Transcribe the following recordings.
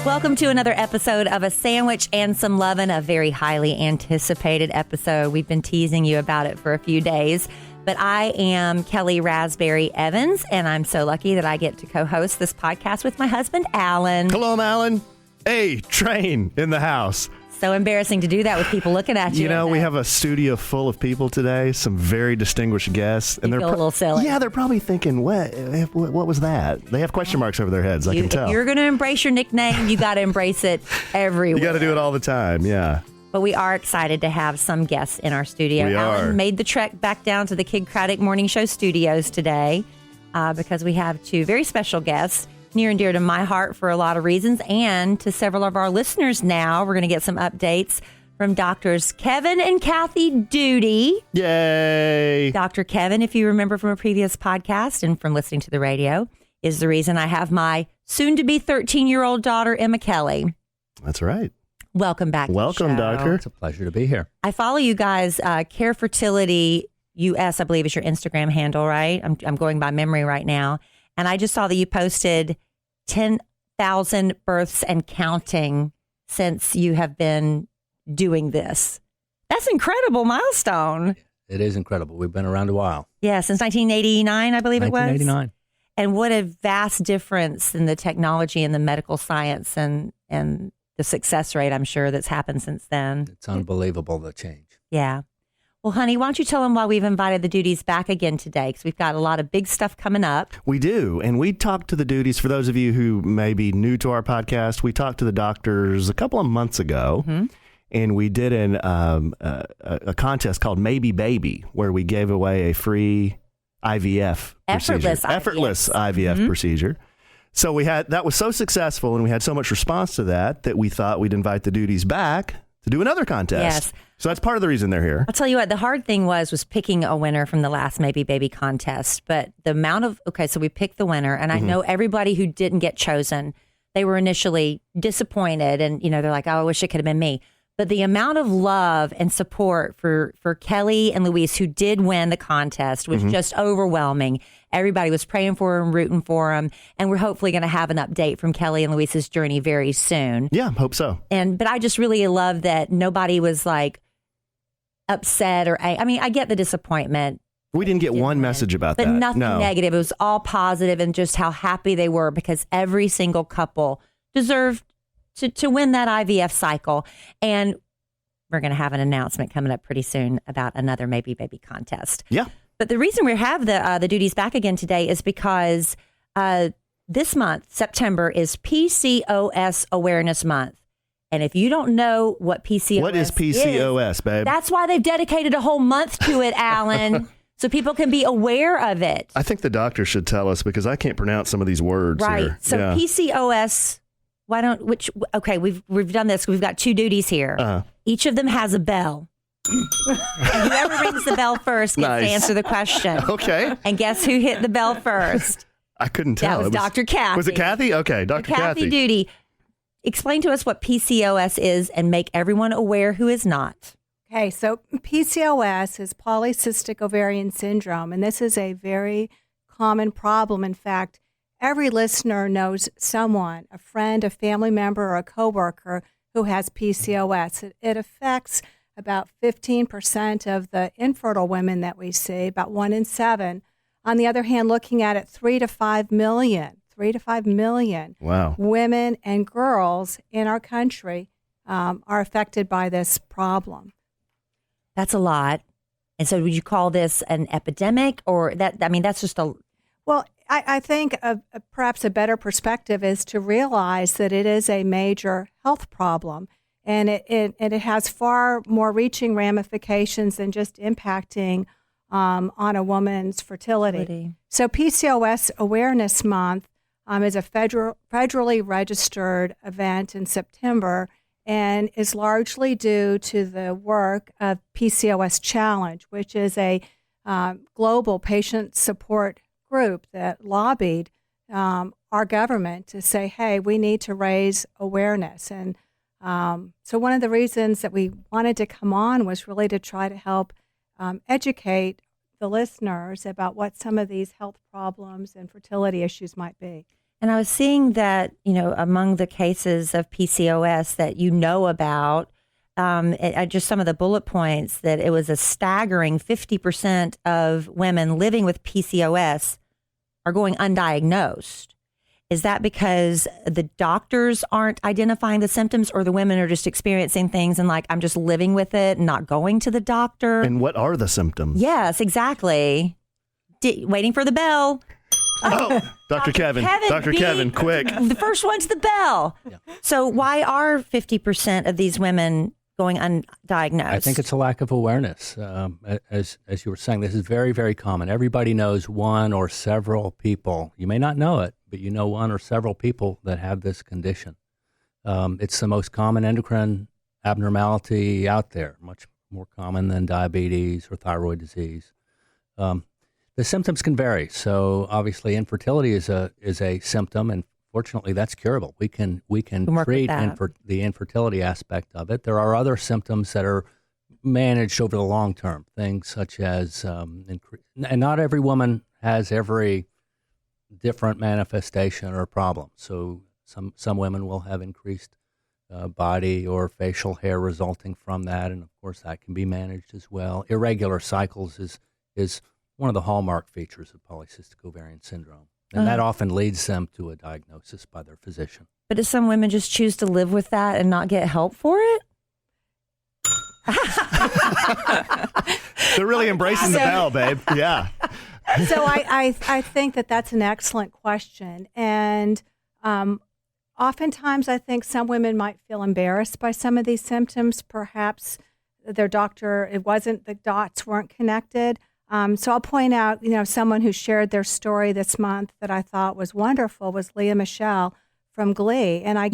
Welcome to another episode of A Sandwich and Some Lovin', a very highly anticipated episode. We've been teasing you about it for a few days, but I am Kelly Raspberry Evans, and I'm so lucky that I get to co-host this podcast with my husband, Alan. Hello, I'm Alan. Hey, train in the house. So embarrassing to do that with people looking at you. You know, we have a studio full of people today, some very distinguished guests. And they're a little silly. Yeah, they're probably thinking, what was that? They have question marks over their heads, I can tell. If you're going to embrace your nickname, you got to embrace it everywhere. You got to do it all the time, yeah. But we are excited to have some guests in our studio. Alan made the trek back down to the Kid Craddock Morning Show studios today because we have two very special guests near and dear to my heart for a lot of reasons, and to several of our listeners now. We're going to get some updates from doctors Kevin and Kathy Doody. Yay! Dr. Kevin, if you remember from a previous podcast and from listening to the radio, is the reason I have my soon-to-be 13-year-old daughter, Emma Kelly. That's right. Welcome back. Welcome, to the show. Doctor. It's a pleasure to be here. I follow you guys. Care Fertility US, I believe, is your Instagram handle, right? I'm going by memory right now. And I just saw that you posted 10,000 births and counting since you have been doing this. That's an incredible milestone. It is incredible. We've been around a while. Yeah, since 1989, I believe it was. 1989. And what a vast difference in the technology and the medical science and the success rate, I'm sure, that's happened since then. It's unbelievable, the change. Yeah. Well, honey, why don't you tell them why we've invited the Doodys back again today? Because we've got a lot of big stuff coming up. We do. And we talked to the Doodys. For those of you who may be new to our podcast, we talked to the doctors a couple of months ago. Mm-hmm. And we did a contest called Maybe Baby, where we gave away a free IVF procedure. Effortless IVF procedure. So that was so successful, and we had so much response to that we thought we'd invite the Doodys back to do another contest. Yes. So that's part of the reason they're here. I'll tell you what, the hard thing was picking a winner from the last Maybe Baby contest. But the amount of, so we picked the winner, and I know everybody who didn't get chosen, they were initially disappointed, and, they're like, oh, I wish it could have been me. But the amount of love and support for Kelly and Luis, who did win the contest, was just overwhelming. Everybody was praying for them, rooting for them. And we're hopefully going to have an update from Kelly and Luis's journey very soon. Yeah, hope so. But I just really love that nobody was like upset or, I get the disappointment. We didn't get one message about that. But nothing No. negative. It was all positive, and just how happy they were because every single couple deserved to win that IVF cycle. And we're going to have an announcement coming up pretty soon about another Maybe Baby contest. Yeah. But the reason we have the Doodys back again today is because this month, September, is PCOS Awareness Month. And if you don't know what PCOS is... What is PCOS, babe? That's why they've dedicated a whole month to it, Alan, so people can be aware of it. I think the doctor should tell us because I can't pronounce some of these words right. here. So yeah. PCOS... we've done this. We've got two Doodys here. Uh-huh. Each of them has a bell. And whoever rings the bell first gets to answer the question. Okay. And guess who hit the bell first? I couldn't tell. That was Dr. Kathy. Was it Kathy? Okay, Dr. Kathy Doody. Explain to us what PCOS is and make everyone aware who is not. Okay, so PCOS is Polysystic Ovary Syndrome, and this is a very common problem. In fact, every listener knows someone, a friend, a family member, or a coworker who has PCOS. It affects about 15% of the infertile women that we see, about 1 in 7. On the other hand, looking at it, 3 to 5 million Wow. women and girls in our country are affected by this problem. That's a lot. And so would you call this an epidemic or that? I mean, that's just a... Well, I think perhaps a better perspective is to realize that it is a major health problem, and it has far more reaching ramifications than just impacting on a woman's fertility. So PCOS Awareness Month is a federally registered event in September and is largely due to the work of PCOS Challenge, which is a global patient support group that lobbied our government to say, hey, we need to raise awareness. And so one of the reasons that we wanted to come on was really to try to help educate the listeners about what some of these health problems and fertility issues might be. And I was seeing that, among the cases of PCOS that you know about, just some of the bullet points, that it was a staggering 50% of women living with PCOS are going undiagnosed. Is that because the doctors aren't identifying the symptoms, or the women are just experiencing things and like, I'm just living with it and not going to the doctor? And what are the symptoms? Yes, exactly. Waiting for the bell. Oh, Dr. Kevin, quick. The first one's the bell. Yeah. So why are 50% of these women going undiagnosed? I think it's a lack of awareness. As you were saying, this is very, very common. Everybody knows one or several people. You may not know it, but you know one or several people that have this condition. It's the most common endocrine abnormality out there, much more common than diabetes or thyroid disease. The symptoms can vary. So obviously infertility is a symptom, and fortunately that's curable. We can treat the infertility aspect of it. There are other symptoms that are managed over the long term, things such as, and not every woman has every different manifestation or problem. So some women will have increased body or facial hair resulting from that, and of course that can be managed as well. Irregular cycles is one of the hallmark features of polycystic ovarian syndrome, and that often leads them to a diagnosis by their physician. But do some women just choose to live with that and not get help for it? They're really embracing the bell, babe. Yeah. So I think that's an excellent question. And oftentimes I think some women might feel embarrassed by some of these symptoms. Perhaps their doctor, the dots weren't connected. So I'll point out, someone who shared their story this month that I thought was wonderful was Leah Michelle from Glee. And I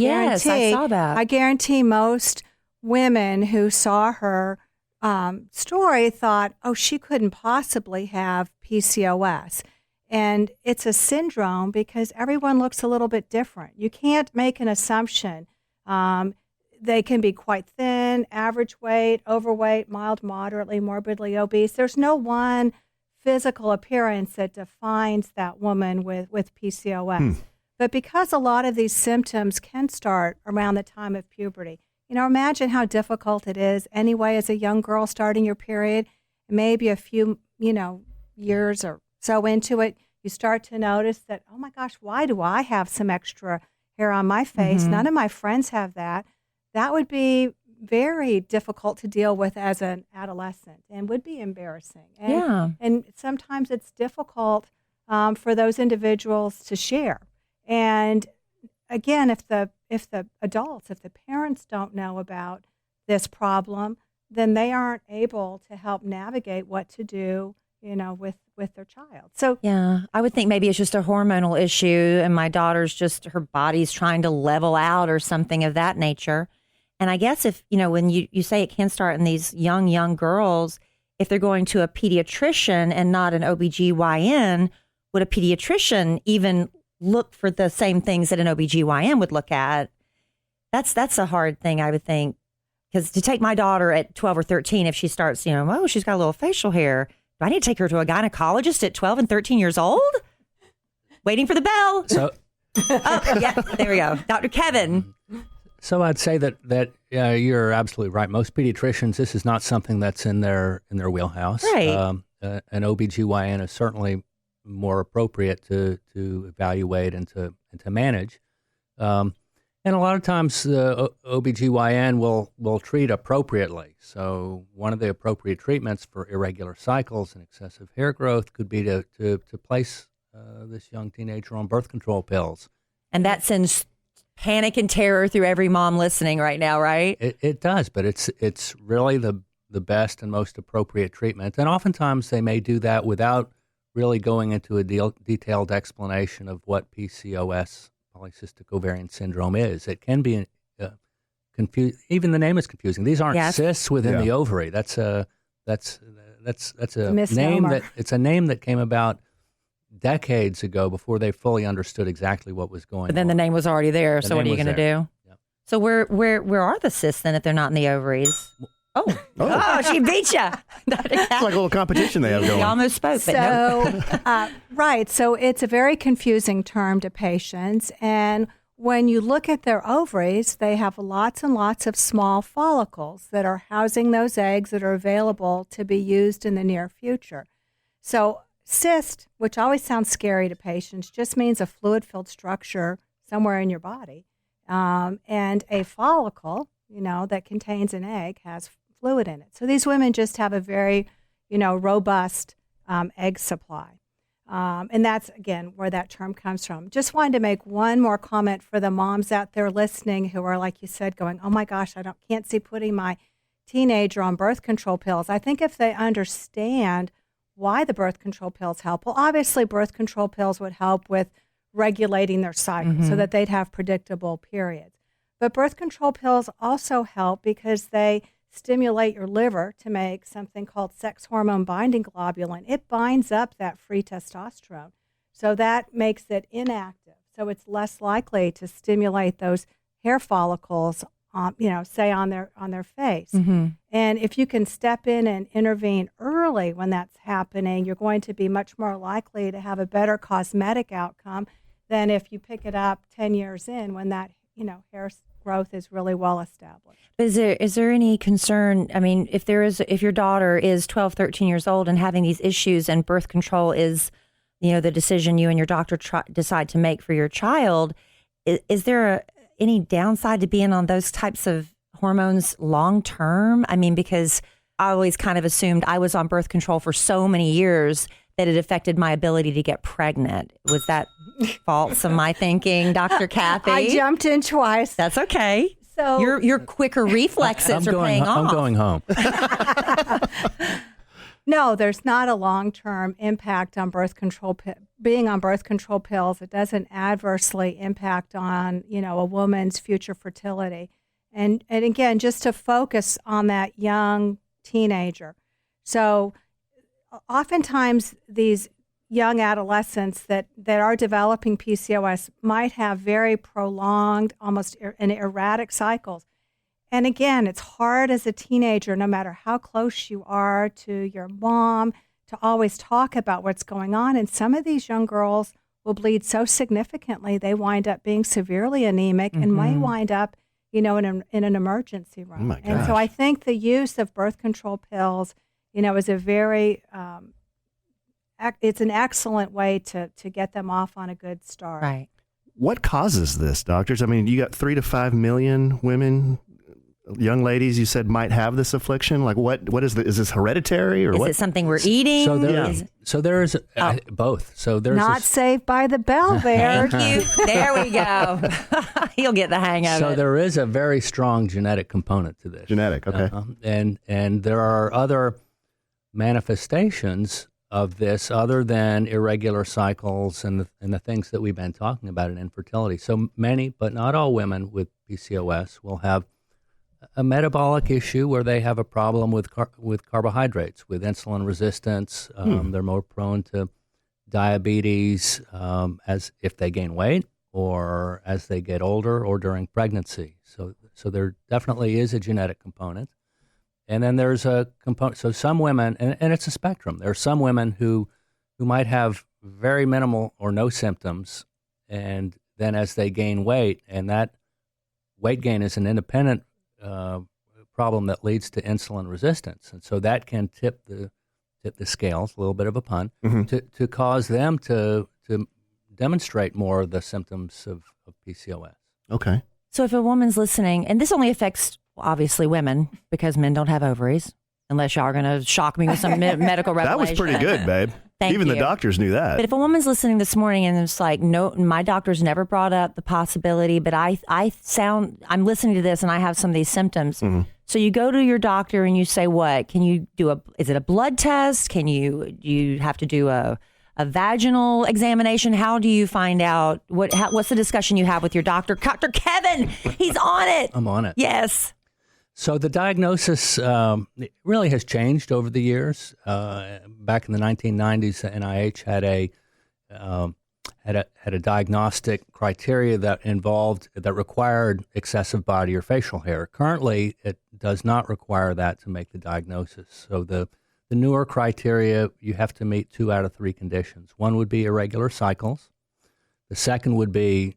guarantee most women who saw her story thought, oh, she couldn't possibly have PCOS. And it's a syndrome because everyone looks a little bit different. You can't make an assumption. They can be quite thin, average weight, overweight, mild, moderately, morbidly obese. There's no one physical appearance that defines that woman with PCOS. But because a lot of these symptoms can start around the time of puberty, imagine how difficult it is anyway as a young girl starting your period. Maybe a few, years or so into it, you start to notice that, oh my gosh, why do I have some extra hair on my face? None of my friends have that. That would be very difficult to deal with as an adolescent and would be embarrassing. And sometimes it's difficult for those individuals to share. And again, if the parents don't know about this problem, then they aren't able to help navigate what to do, with their child. So yeah, I would think maybe it's just a hormonal issue and my daughter's just, her body's trying to level out or something of that nature. And I guess if, when you say it can start in these young girls, if they're going to a pediatrician and not an OBGYN, would a pediatrician even look for the same things that an OBGYN would look at? That's a hard thing, I would think. Because to take my daughter at 12 or 13, if she starts, she's got a little facial hair, do I need to take her to a gynecologist at 12 and 13 years old? Waiting for the bell. So, yeah, there we go. Dr. Kevin. So I'd say that you're absolutely right. Most pediatricians, this is not something that's in their wheelhouse. Right. An OBGYN is certainly more appropriate to evaluate and to manage. And a lot of times the OBGYN will treat appropriately. So one of the appropriate treatments for irregular cycles and excessive hair growth could be to place this young teenager on birth control pills. And that sends panic and terror through every mom listening right now, right? It does, but it's really the best and most appropriate treatment. And oftentimes they may do that without really going into a detailed explanation of what PCOS, Polycystic Ovarian Syndrome, is. It can be confusing. Even the name is confusing. These aren't cysts within the ovary. That's a name it's a name that came about decades ago before they fully understood exactly what was going on. But then the name was already there. So what are you going to do? Yep. So where are the cysts then if they're not in the ovaries? Oh, she beat you. It's like a little competition they have going. You almost spoke, but no. Right. So it's a very confusing term to patients. And when you look at their ovaries, they have lots and lots of small follicles that are housing those eggs that are available to be used in the near future. So cyst, which always sounds scary to patients, just means a fluid-filled structure somewhere in your body. And a follicle, that contains an egg has fluid in it. So these women just have a very, robust egg supply. And that's, again, where that term comes from. Just wanted to make one more comment for the moms out there listening who are, like you said, going, oh my gosh, can't see putting my teenager on birth control pills. I think if they understand why the birth control pills help, well, obviously birth control pills would help with regulating their cycle so that they'd have predictable periods. But birth control pills also help because they stimulate your liver to make something called sex hormone binding globulin. It binds up that free testosterone. So that makes it inactive. So it's less likely to stimulate those hair follicles, say on their face. And if you can step in and intervene early when that's happening, you're going to be much more likely to have a better cosmetic outcome than if you pick it up 10 years in when that, hair growth is really well established. Is there any concern? I mean, if your daughter is 12, 13 years old and having these issues and birth control is, the decision you and your doctor decide to make for your child, is there any downside to being on those types of hormones long term? I mean, because I always kind of assumed I was on birth control for so many years that it affected my ability to get pregnant. Was that false in my thinking, Dr. Kathy? I jumped in twice. That's okay. So your quicker reflexes are paying off. I'm going home. No, there's not a long-term impact on birth control. Being on birth control pills, it doesn't adversely impact on, a woman's future fertility. And again, just to focus on that young teenager. So oftentimes these young adolescents that are developing PCOS might have very prolonged, almost erratic cycles. And again, it's hard as a teenager, no matter how close you are to your mom, to always talk about what's going on. And some of these young girls will bleed so significantly, they wind up being severely anemic and might wind up, in an emergency room. Oh my gosh. And so I think the use of birth control pills, is a very, it's an excellent way to get them off on a good start. Right. What causes this, doctors? I mean, you got 3 to 5 million women, young ladies, you said might have this affliction. Like, what is is this hereditary or is what? it something we're eating? So there is both. So there's Not Saved by the Bell there. Thank you. There we go. He'll get the hang of it. So there is a very strong genetic component to this. Genetic, okay. And there are other manifestations of this other than irregular cycles and the things that we've been talking about in infertility. So many, but not all women with PCOS will have a metabolic issue where they have a problem with carbohydrates, with insulin resistance. They're more prone to diabetes as if they gain weight or as they get older or during pregnancy. So there definitely is a genetic component. And then there's a component. So some women, and it's a spectrum. There are some women who might have very minimal or no symptoms, and then as they gain weight, and that weight gain is an independent problem that leads to insulin resistance, and so that can tip the scales, a little bit of a pun, to cause them to demonstrate more of the symptoms of PCOS. Okay. So if a woman's listening, and this only affects obviously women because men don't have ovaries, unless y'all are going to shock me with some medical revelation. That was pretty good, babe. Thank Even you. the doctors knew that. But if a woman's listening this morning and it's like, no, my doctor's never brought up the possibility, but I'm listening to this and I have some of these symptoms. So you go to your doctor and you say, what? Can you do is it a blood test? Do you have to do a vaginal examination? How do you find out? What's the discussion you have with your doctor? Dr. Kevin, he's on it. I'm on it. Yes. So the diagnosis really has changed over the years. Back in the 1990s, the NIH had had a diagnostic criteria that required excessive body or facial hair. Currently, it does not require that to make the diagnosis. So the newer criteria, you have to meet 2 out of 3 conditions. One would be irregular cycles. The second would be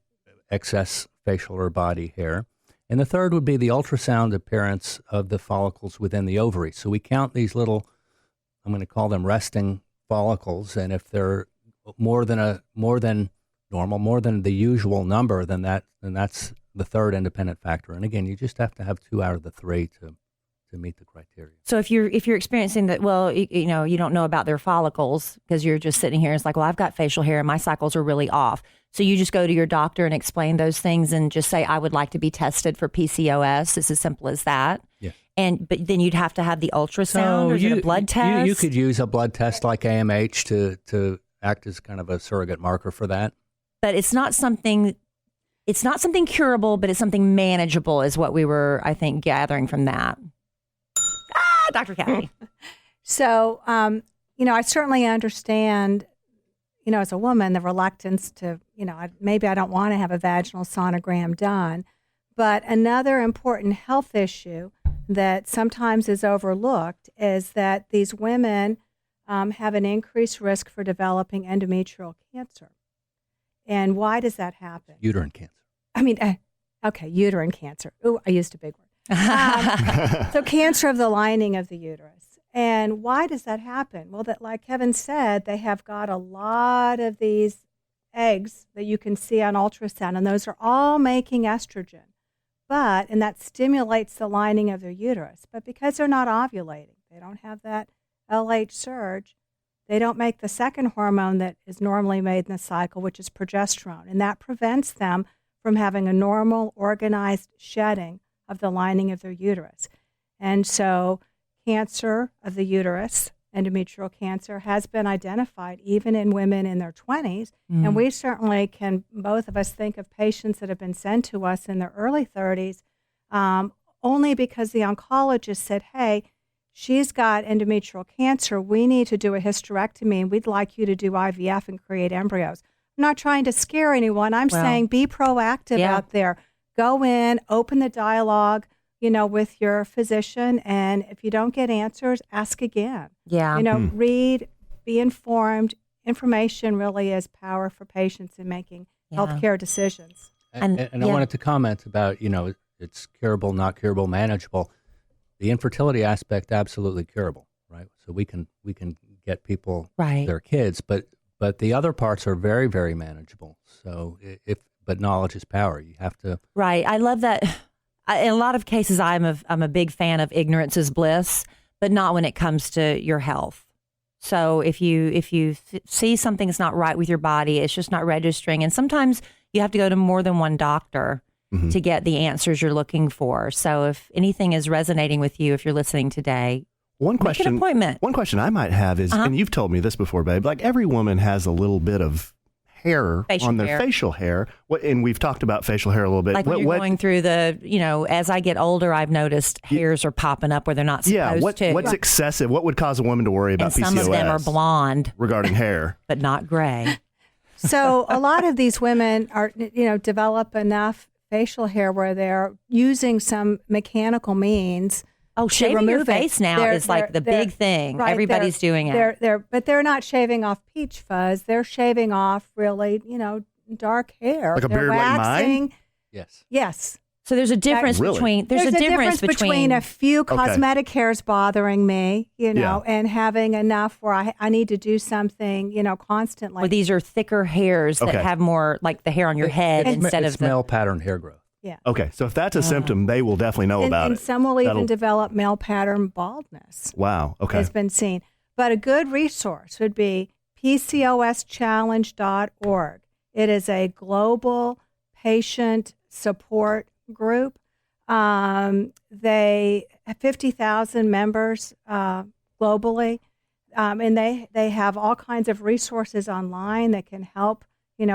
excess facial or body hair. And the third would be the ultrasound appearance of the follicles within the ovary. So we count these little, I'm going to call them resting follicles, and if they're more than normal, more than the usual number, then that's the third independent factor. And again, you just have to have 2 out of the 3 to meet the criteria. So if you're experiencing that, well, you don't know about their follicles because you're just sitting here. It's like, well, I've got facial hair and my cycles are really off. So you just go to your doctor and explain those things and just say, I would like to be tested for PCOS. It's as simple as that. Yeah. But then you'd have to have the ultrasound or a blood test. You could use a blood test like AMH to act as kind of a surrogate marker for that. But it's not something curable, but it's something manageable is what we were, I think, gathering from that. Dr. Kathy. So, I certainly understand, as a woman, the reluctance to, maybe I don't want to have a vaginal sonogram done. But another important health issue that sometimes is overlooked is that these women have an increased risk for developing endometrial cancer. And why does that happen? Uterine cancer. Uterine cancer. Ooh, I used a big word. So cancer of the lining of the uterus. And why does that happen? Well, that, like Kevin said, they have got a lot of these eggs that you can see on ultrasound, and those are all making estrogen. And that stimulates the lining of their uterus. But because they're not ovulating, they don't have that LH surge, they don't make the second hormone that is normally made in the cycle, which is progesterone. And that prevents them from having a normal, organized shedding of the lining of their uterus. And so cancer of the uterus, endometrial cancer, has been identified even in women in their 20s. And we certainly can, both of us, think of patients that have been sent to us in their early 30s only because the oncologist said, hey, she's got endometrial cancer. We need to do a hysterectomy, and we'd like you to do IVF and create embryos. I'm not trying to scare anyone. I'm saying be proactive out there. Go in, open the dialogue, with your physician. And if you don't get answers, ask again. Yeah. Read, be informed. Information really is power for patients in making healthcare decisions. And I wanted to comment about, it's curable, not curable, manageable. The infertility aspect, absolutely curable, right? So we can get people their kids, but the other parts are very, very manageable. So but knowledge is power. You have to. Right. I love that. In a lot of cases, I'm a big fan of ignorance is bliss, but not when it comes to your health. So if you see something that's not right with your body, it's just not registering. And sometimes you have to go to more than one doctor to get the answers you're looking for. So if anything is resonating with you, if you're listening today, make an appointment. One question I might have is, and you've told me this before, babe, like every woman has a little bit of hair on their facial hair. And we've talked about facial hair a little bit. Like when you're going through as I get older, I've noticed hairs are popping up where they're not supposed to. What's excessive? What would cause a woman to worry about PCOS? Some of them are blonde. Regarding hair. But not gray. So a lot of these women are, develop enough facial hair where they're using some mechanical means. Oh, shaving your face now is like the big thing. Right, everybody's doing it. But they're not shaving off peach fuzz. They're shaving off really, dark hair. Like a beard like mine? Yes. So there's a difference between there's a difference between a few cosmetic hairs bothering me, and having enough where I need to do something, constantly. Well, these are thicker hairs that have more like the hair on your head instead of male pattern hair growth. Yeah. Okay, so if that's a symptom, they will definitely know about it. And some will even develop male pattern baldness. Wow, okay. Has been seen. But a good resource would be PCOSchallenge.org. It is a global patient support group. They have 50,000 members globally, and they have all kinds of resources online that can help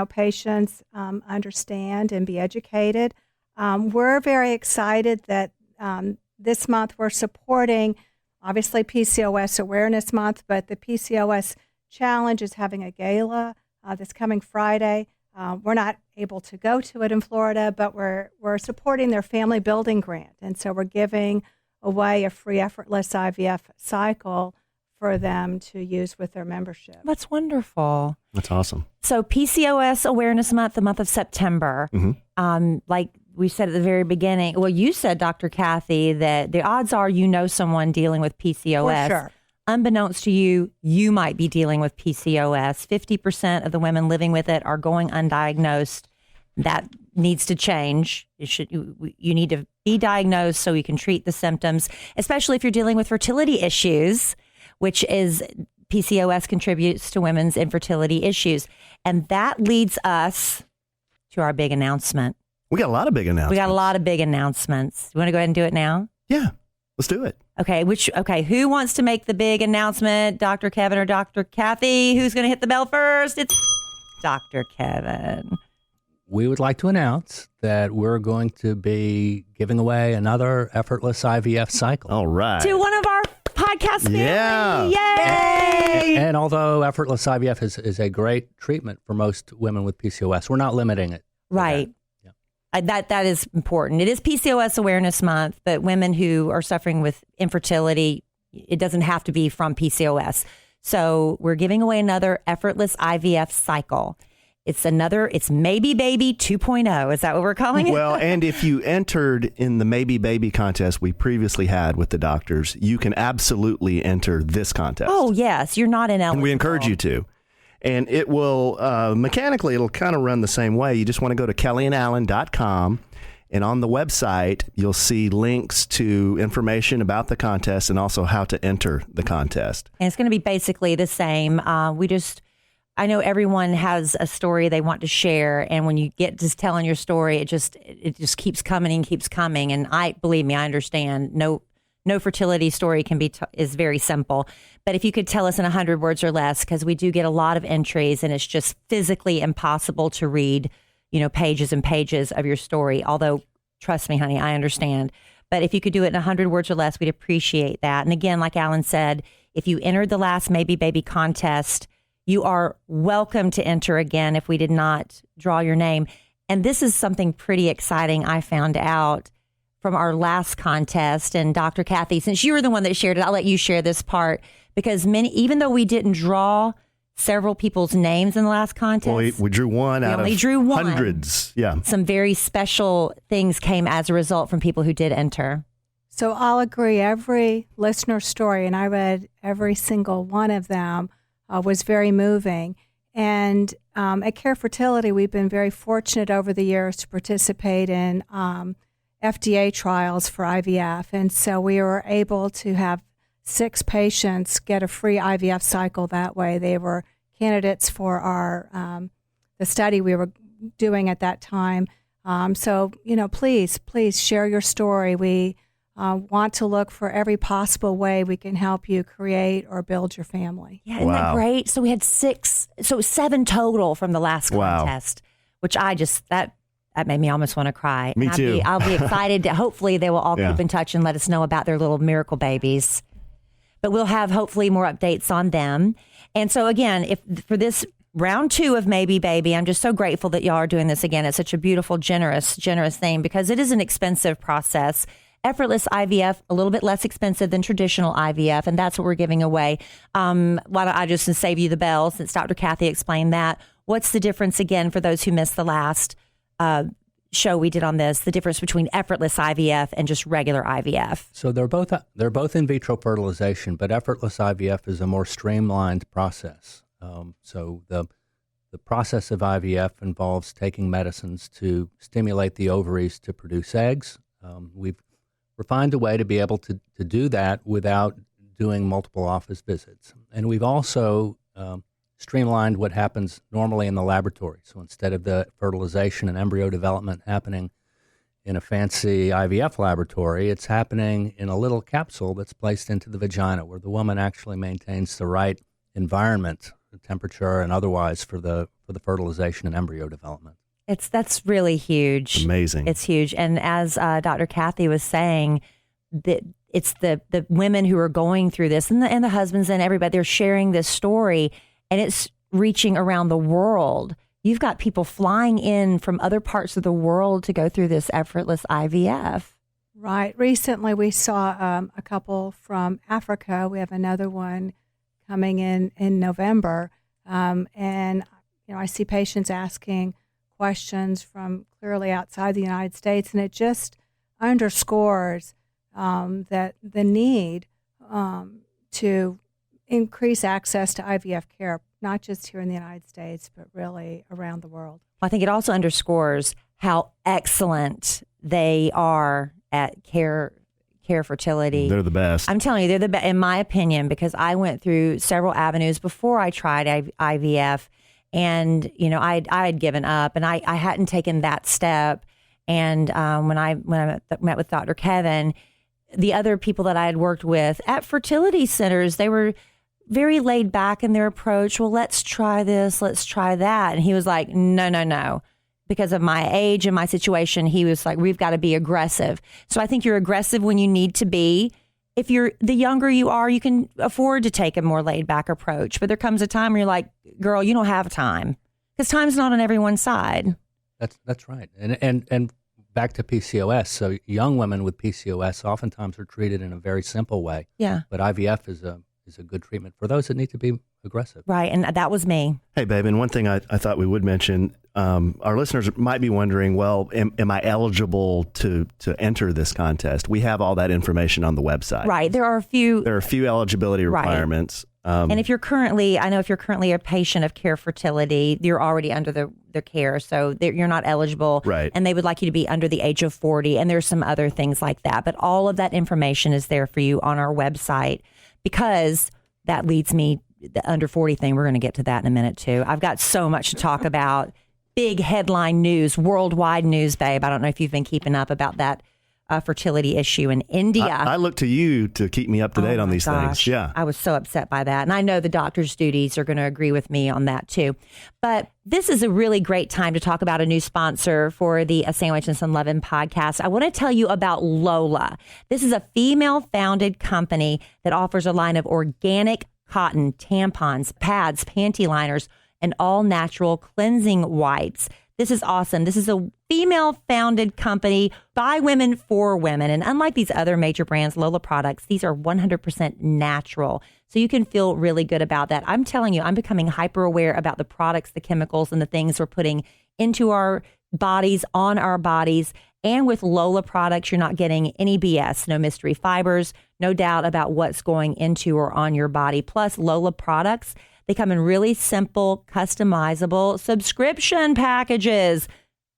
patients understand and be educated. We're very excited that this month we're supporting, obviously, PCOS Awareness Month, but the PCOS Challenge is having a gala this coming Friday. We're not able to go to it in Florida, but we're supporting their family building grant. And so we're giving away a free Effortless IVF cycle for them to use with their membership. That's wonderful. That's awesome. So PCOS Awareness Month, the month of September, like we said at the very beginning, well, you said, Dr. Kathy, that the odds are you know someone dealing with PCOS. For sure. Unbeknownst to you, you might be dealing with PCOS. 50% of the women living with it are going undiagnosed. That needs to change. You need to be diagnosed so you can treat the symptoms, especially if you're dealing with fertility issues, which is PCOS contributes to women's infertility issues. And that leads us to our big announcement. We got a lot of big announcements. We got a lot of big announcements. You want to go ahead and do it now? Yeah, let's do it. Okay, who wants to make the big announcement? Dr. Kevin or Dr. Kathy? Who's going to hit the bell first? It's Dr. Kevin. We would like to announce that we're going to be giving away another Effortless IVF cycle. All right. To one of our podcast family. Yeah. Yay! And although Effortless IVF is a great treatment for most women with PCOS, we're not limiting it. Right. That is important. It is PCOS Awareness Month, but women who are suffering with infertility, it doesn't have to be from PCOS. So we're giving away another Effortless IVF cycle. It's Maybe Baby 2.0. Is that what we're calling it? Well, and if you entered in the Maybe Baby contest we previously had with the doctors, you can absolutely enter this contest. Oh, yes. You're not ineligible. And we encourage you to. And it will, mechanically, it'll kind of run the same way. You just want to go to kellyandallen.com. And on the website, you'll see links to information about the contest and also how to enter the contest. And it's going to be basically the same. I know everyone has a story they want to share. And when you get to telling your story, it just keeps coming and keeps coming. And believe me, I understand. No fertility story is very simple. But if you could tell us in 100 words or less, because we do get a lot of entries and it's just physically impossible to read, pages and pages of your story. Although, trust me, honey, I understand. But if you could do it in 100 words or less, we'd appreciate that. And again, like Alan said, if you entered the last Maybe Baby contest, you are welcome to enter again if we did not draw your name. And this is something pretty exciting I found out from our last contest. And Dr. Kathy, since you were the one that shared it, I'll let you share this part. Because even though we didn't draw several people's names in the last contest. Well, we drew one out of hundreds. Yeah. Some very special things came as a result from people who did enter. So I'll agree. Every listener story, and I read every single one of them, was very moving. And at Care Fertility, we've been very fortunate over the years to participate in FDA trials for IVF. And so we were able to have 6 patients get a free IVF cycle that way. They were candidates for our the study we were doing at that time. So, please share your story. We want to look for every possible way we can help you create or build your family. Yeah, isn't that great? So we had 7 total from the last contest, which that made me almost want to cry. Me too. I'll be excited. Hopefully they will all keep in touch and let us know about their little miracle babies. But we'll have hopefully more updates on them. And so again, for this round 2 of Maybe Baby, I'm just so grateful that y'all are doing this again. It's such a beautiful, generous thing because it is an expensive process. Effortless IVF, a little bit less expensive than traditional IVF, and that's what we're giving away. Why don't I just save you the bell since Dr. Kathy explained that. What's the difference again for those who missed the last show we did on this, the difference between Effortless IVF and just regular IVF? So they're both in vitro fertilization, but Effortless IVF is a more streamlined process. So the process of IVF involves taking medicines to stimulate the ovaries to produce eggs. We've refined a way to be able to do that without doing multiple office visits. And we've also streamlined what happens normally in the laboratory. So instead of the fertilization and embryo development happening in a fancy IVF laboratory, it's happening in a little capsule that's placed into the vagina where the woman actually maintains the right environment, the temperature and otherwise for the fertilization and embryo development. That's really huge. Amazing. It's huge. And as Dr. Kathy was saying, it's the women who are going through this and the husbands and everybody, they're sharing this story. And it's reaching around the world. You've got people flying in from other parts of the world to go through this effortless IVF. Right. Recently, we saw a couple from Africa. We have another one coming in November. And, I see patients asking questions from clearly outside the United States, and it just underscores that the need to increase access to IVF care, not just here in the United States, but really around the world. I think it also underscores how excellent they are at care fertility. They're the best. I'm telling you, they're the best, in my opinion, because I went through several avenues before I tried IVF, and I had given up, and I hadn't taken that step. And when I met with Dr. Kevin, the other people that I had worked with at fertility centers, they were very laid back in their approach. Well, let's try this, let's try that. And he was like, no. Because of my age and my situation, he was like, we've got to be aggressive. So I think you're aggressive when you need to be. If the younger you are, you can afford to take a more laid back approach. But there comes a time where you're like, girl, you don't have time, because time's not on everyone's side. That's right. And back to PCOS. So young women with PCOS oftentimes are treated in a very simple way. Yeah. But IVF is a good treatment for those that need to be aggressive. Right. And that was me. Hey, babe, and one thing I thought we would mention, our listeners might be wondering, well, am I eligible to enter this contest? We have all that information on the website. Right. There are a few eligibility requirements. Right. And if you're currently a patient of Care Fertility, you're already under the care, so you're not eligible. Right. And they would like you to be under the age of 40, and there's some other things like that. But all of that information is there for you on our website, because that leads me, the under 40 thing, we're going to get to that in a minute too. I've got so much to talk about. Big headline news, worldwide news, babe. I don't know if you've been keeping up about that fertility issue in India. I look to you to keep me up to date on these things. Yeah. I was so upset by that. And I know the doctor's duties are going to agree with me on that too. But this is a really great time to talk about a new sponsor for the A Sandwich and Some Lovin' podcast. I want to tell you about Lola. This is a female-founded company that offers a line of organic cotton tampons, pads, panty liners, and all-natural cleansing wipes. This is awesome. This is a female-founded company by women for women. And unlike these other major brands, Lola products, these are 100% natural. So you can feel really good about that. I'm telling you, I'm becoming hyper-aware about the products, the chemicals, and the things we're putting into our bodies, on our bodies. And with Lola products, you're not getting any BS, no mystery fibers, no doubt about what's going into or on your body. Plus, Lola products, they come in really simple, customizable subscription packages.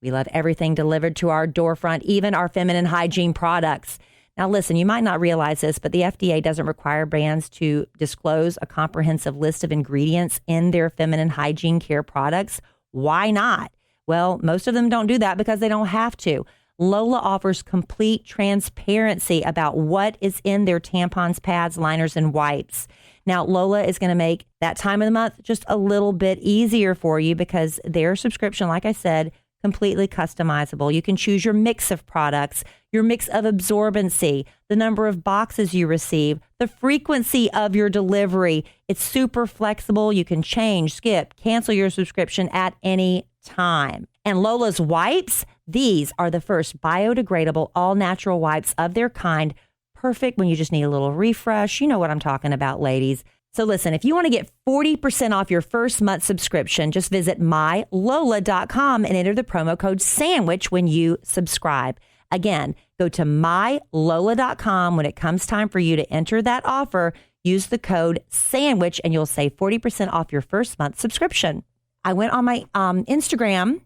We love everything delivered to our doorfront, even our feminine hygiene products. Now, listen, you might not realize this, but the FDA doesn't require brands to disclose a comprehensive list of ingredients in their feminine hygiene care products. Why not? Well, most of them don't do that because they don't have to. Lola offers complete transparency about what is in their tampons, pads, liners, and wipes. Now, Lola is going to make that time of the month just a little bit easier for you because their subscription, like I said, completely customizable. You can choose your mix of products, your mix of absorbency, the number of boxes you receive, the frequency of your delivery. It's super flexible. You can change, skip, cancel your subscription at any time. And Lola's wipes, these are the first biodegradable, all-natural wipes of their kind. Perfect when you just need a little refresh. You know what I'm talking about, ladies. So listen, if you want to get 40% off your first month subscription, just visit mylola.com and enter the promo code SANDWICH when you subscribe. Again, go to mylola.com when it comes time for you to enter that offer. Use the code SANDWICH and you'll save 40% off your first month subscription. I went on my Instagram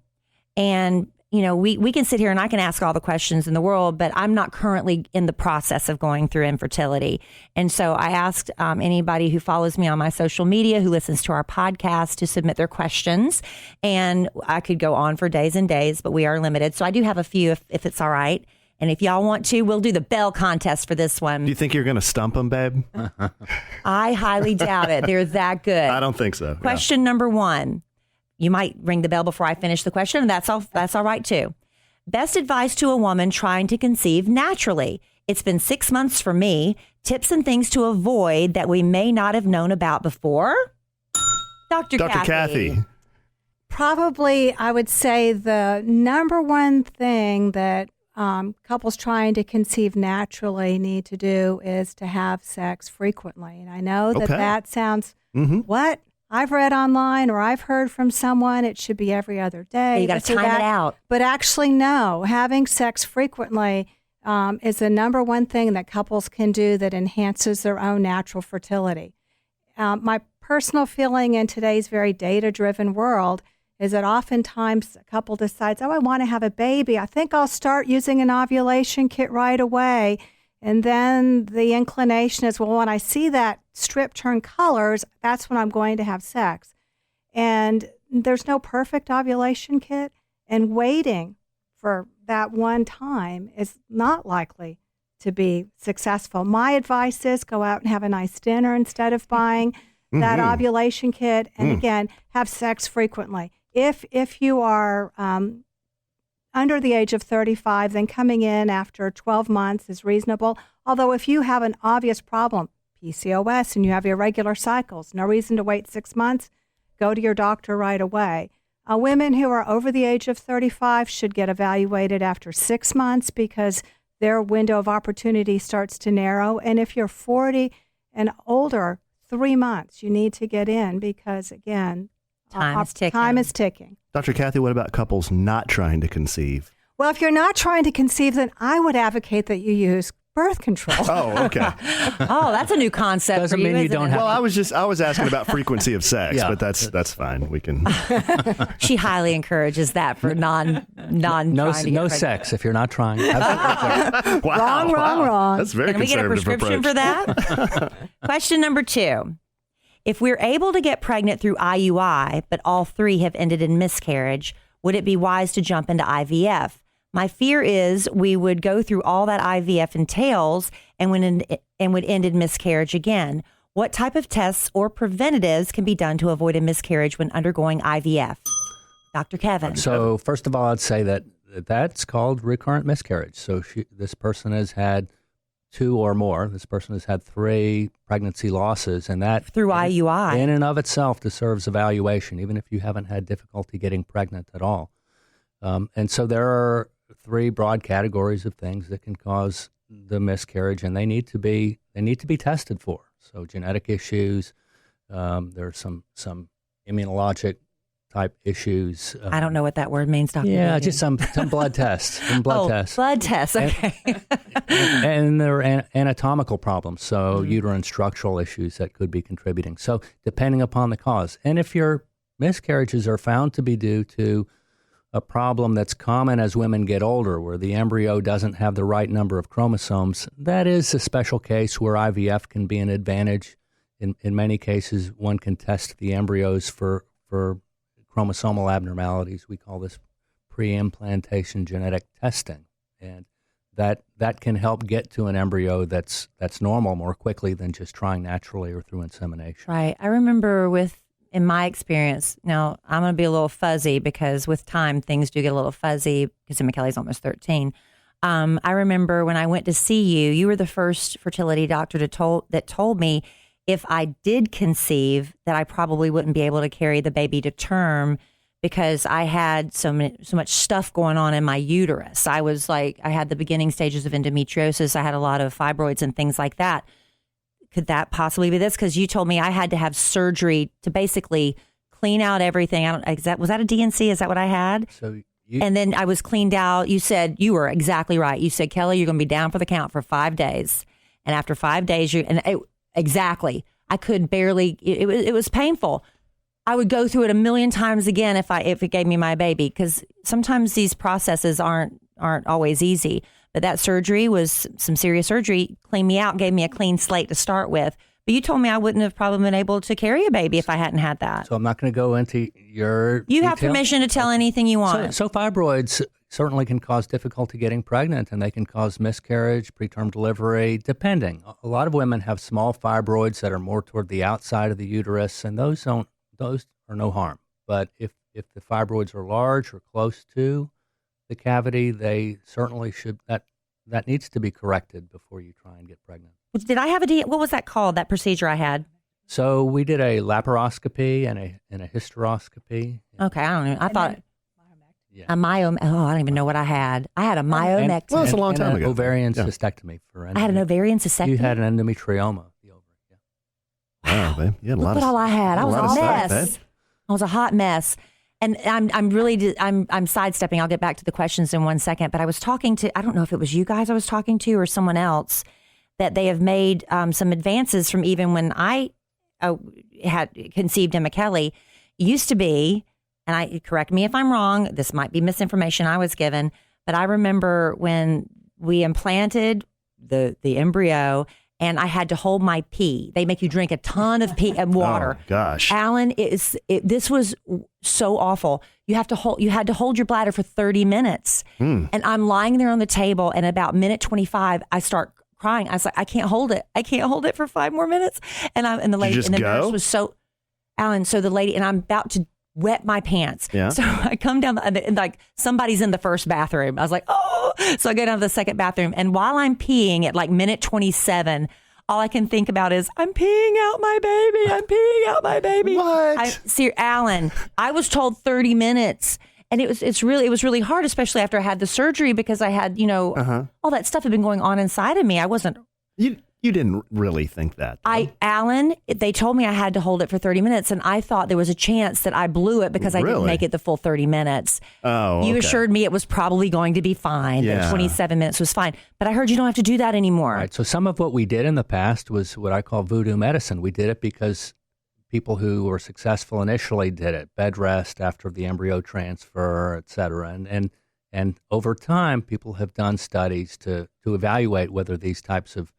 and we can sit here and I can ask all the questions in the world, but I'm not currently in the process of going through infertility. And so I asked anybody who follows me on my social media, who listens to our podcast, to submit their questions. And I could go on for days and days, but we are limited. So I do have a few if it's all right. And if y'all want to, we'll do the bell contest for this one. Do you think you're going to stump them, babe? I highly doubt it. They're that good. I don't think so. Question number 1. You might ring the bell before I finish the question, and that's all right, too. Best advice to a woman trying to conceive naturally. It's been 6 months for me. Tips and things to avoid that we may not have known about before? Dr. Kathy. Probably, I would say the number one thing that couples trying to conceive naturally need to do is to have sex frequently. And I know that sounds, what? I've read online or I've heard from someone it should be every other day. You got to time it out. But actually, no. Having sex frequently is the number one thing that couples can do that enhances their own natural fertility. My personal feeling in today's very data-driven world is that oftentimes a couple decides, I want to have a baby. I think I'll start using an ovulation kit right away. And then the inclination is, well, when I see that strip turn colors, that's when I'm going to have sex. And there's no perfect ovulation kit. And waiting for that one time is not likely to be successful. My advice is go out and have a nice dinner instead of buying that ovulation kit. And again, have sex frequently. If you are under the age of 35, then coming in after 12 months is reasonable. Although if you have an obvious problem, PCOS, and you have irregular cycles, no reason to wait 6 months, go to your doctor right away. Women who are over the age of 35 should get evaluated after 6 months because their window of opportunity starts to narrow. And if you're 40 and older, 3 months, you need to get in because, again, time is ticking. Dr. Kathy, what about couples not trying to conceive? Well, if you're not trying to conceive, then I would advocate that you use birth control. Oh, okay. Oh, that's a new concept. Doesn't for you, mean you don't have. Well, I was asking about frequency of sex, but that's fine. We can. She highly encourages that for no sex if you're not trying. Wow. Wrong. That's very Can we get a conservative prescription approach. for that? Question number 2. If we're able to get pregnant through IUI, but all 3 have ended in miscarriage, would it be wise to jump into IVF? My fear is we would go through all that IVF entails and would end in miscarriage again. What type of tests or preventatives can be done to avoid a miscarriage when undergoing IVF? Dr. Kevin. So first of all, I'd say that's called recurrent miscarriage. So this person has had 2 or more. This person has had 3 pregnancy losses, and that through IUI in and of itself deserves evaluation, even if you haven't had difficulty getting pregnant at all. And so there are 3 broad categories of things that can cause the miscarriage, and they need to be tested for. So genetic issues, there are some immunologic type issues. I don't know what that word means, Dr. Yeah, Doody. just some blood tests. Blood tests. Okay. And there are anatomical problems, so uterine structural issues that could be contributing. So depending upon the cause. And if your miscarriages are found to be due to a problem that's common as women get older, where the embryo doesn't have the right number of chromosomes, that is a special case where IVF can be an advantage. In many cases, one can test the embryos for chromosomal abnormalities. We call this pre-implantation genetic testing, and that can help get to an embryo that's normal more quickly than just trying naturally or through insemination. Right. I remember in my experience, now I'm going to be a little fuzzy because with time things do get a little fuzzy because Kelly's almost 13. I remember when I went to see you, you were the first fertility doctor that told me if I did conceive that I probably wouldn't be able to carry the baby to term because I had so much stuff going on in my uterus. I had the beginning stages of endometriosis. I had a lot of fibroids and things like that. Could that possibly be this? Because you told me I had to have surgery to basically clean out everything. Was that a DNC? Is that what I had? And then I was cleaned out. You said, you were exactly right. You said, Kelly, you're going to be down for the count for 5 days. And after 5 days, exactly. I could barely, it was painful. I would go through it a million times again if it gave me my baby, because sometimes these processes aren't always easy. But that surgery was some serious surgery, cleaned me out, gave me a clean slate to start with. But you told me I wouldn't have probably been able to carry a baby if I hadn't had that. So I'm not going to go into your You detail. have permission to tell anything you want. So fibroids certainly can cause difficulty getting pregnant, and they can cause miscarriage, preterm delivery, depending. A lot of women have small fibroids that are more toward the outside of the uterus, and those are no harm. But if the fibroids are large or close to the cavity, they certainly should, that needs to be corrected before you try and get pregnant. Did I have what was that called, that procedure I had? So we did a laparoscopy and a hysteroscopy. Okay, I don't know. I thought Yeah. a myome. Oh, I don't even know what I had. I had a myomectomy. Well, it's a long time an ago. Ovarian Yeah. cystectomy for I had an ovarian cystectomy. You had an endometrioma. of the ovary. Yeah. Wow, babe. You had a Look lot what of, all I had. I was lot a of mess. stuff, babe. I was a hot mess. And I'm sidestepping. I'll get back to the questions in one second. But I was talking to, I don't know if it was you guys I was talking to or someone else, that they have made some advances from even when I had conceived Emma Kelly. Used to be, and correct me if I'm wrong, this might be misinformation I was given, but I remember when we implanted the embryo and I had to hold my pee. They make you drink a ton of pee and water. Oh, gosh. Alan, this was so awful. You had to hold your bladder for 30 minutes. And I'm lying there on the table, and about minute 25, I start crying. I was like, I can't hold it. I can't hold it for 5 more minutes. And the lady and the nurse was so, Alan, so the lady, and I'm about to wet my pants. Yeah. So I come down and like somebody's in the first bathroom. I was like, oh, so I go down to the second bathroom. And while I'm peeing at like minute 27, all I can think about is I'm peeing out my baby. I'm peeing out my baby. What? Alan, I was told 30 minutes. And it was really hard, especially after I had the surgery, because I had, all that stuff had been going on inside of me. I wasn't. You didn't really think that. Alan, they told me I had to hold it for 30 minutes, and I thought there was a chance that I blew it because I didn't make it the full 30 minutes. Oh, okay. You assured me it was probably going to be fine. Yeah. That 27 minutes was fine. But I heard you don't have to do that anymore. Right. So some of what we did in the past was what I call voodoo medicine. We did it because people who were successful initially did it, bed rest after the embryo transfer, et cetera. And over time, people have done studies to evaluate whether these types of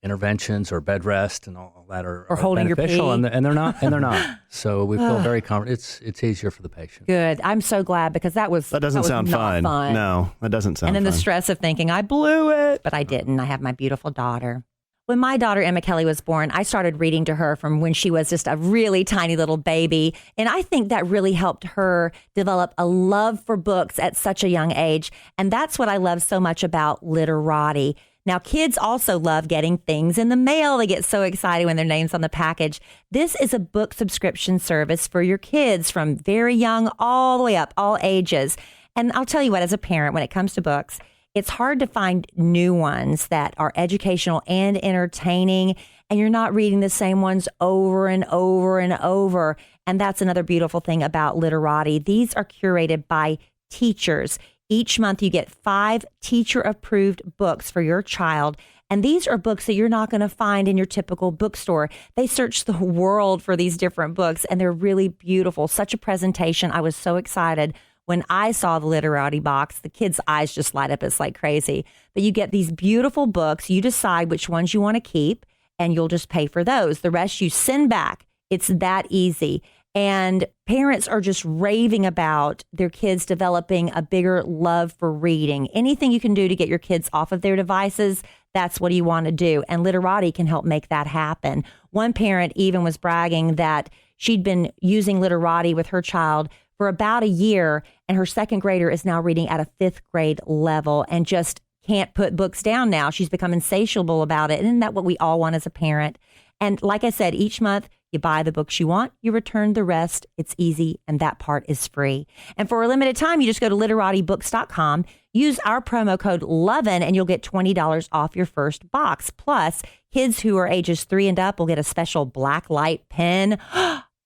interventions or bed rest and all that are holding beneficial, your pee. and they're not. So we feel very confident. It's easier for the patient. Good. I'm so glad, because that doesn't sound not fun. No, that doesn't sound fun. And then the stress of thinking I blew it, but I didn't. I have my beautiful daughter. When my daughter, Emma Kelly, was born, I started reading to her from when she was just a really tiny little baby. And I think that really helped her develop a love for books at such a young age. And that's what I love so much about Literati. Now, kids also love getting things in the mail. They get so excited when their name's on the package. This is a book subscription service for your kids from very young all the way up, all ages. And I'll tell you what, as a parent, when it comes to books, it's hard to find new ones that are educational and entertaining, and you're not reading the same ones over and over and over. And that's another beautiful thing about Literati. These are curated by teachers. Each month you get 5 teacher-approved books for your child. And these are books that you're not going to find in your typical bookstore. They search the world for these different books, and they're really beautiful. Such a presentation. I was so excited when I saw the Literati box. The kids' eyes just light up. It's like crazy. But you get these beautiful books. You decide which ones you want to keep, and you'll just pay for those. The rest you send back. It's that easy. And parents are just raving about their kids developing a bigger love for reading. Anything you can do to get your kids off of their devices, that's what you want to do. And Literati can help make that happen. One parent even was bragging that she'd been using Literati with her child for about a year, and her second grader is now reading at a 5th grade level and just can't put books down now. She's become insatiable about it. Isn't that what we all want as a parent? And like I said, each month, you buy the books you want, you return the rest. It's easy, and that part is free. And for a limited time, you just go to literatibooks.com, use our promo code LOVIN, and you'll get $20 off your first box. Plus, kids who are ages 3 and up will get a special black light pen.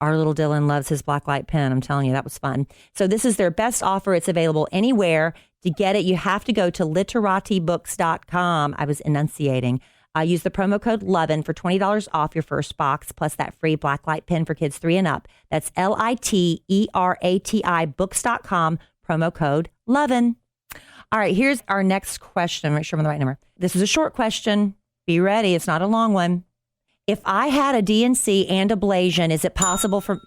Our little Dylan loves his black light pen. I'm telling you, that was fun. So this is their best offer. It's available anywhere. To get it, you have to go to literatibooks.com. I was enunciating. Use the promo code LOVIN for $20 off your first box, plus that free blacklight pen for kids 3 and up. That's LITERATI books.com, promo code LOVIN. All right, here's our next question. Make sure I'm on the right number. This is a short question. Be ready. It's not a long one. If I had a DNC and ablation, is it possible for...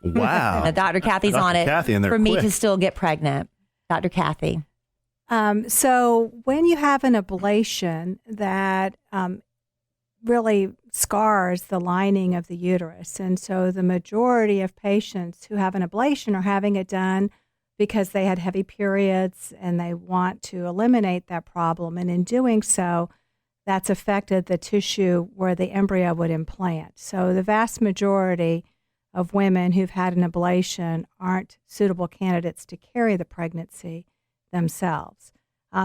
Wow. Now, Dr. Kathy's Dr. on it. Kathy in there for me quick. to still get pregnant. Dr. Kathy. So when you have an ablation that really scars the lining of the uterus, and so the majority of patients who have an ablation are having it done because they had heavy periods and they want to eliminate that problem. And in doing so, that's affected the tissue where the embryo would implant. So the vast majority of women who've had an ablation aren't suitable candidates to carry the pregnancy themselves.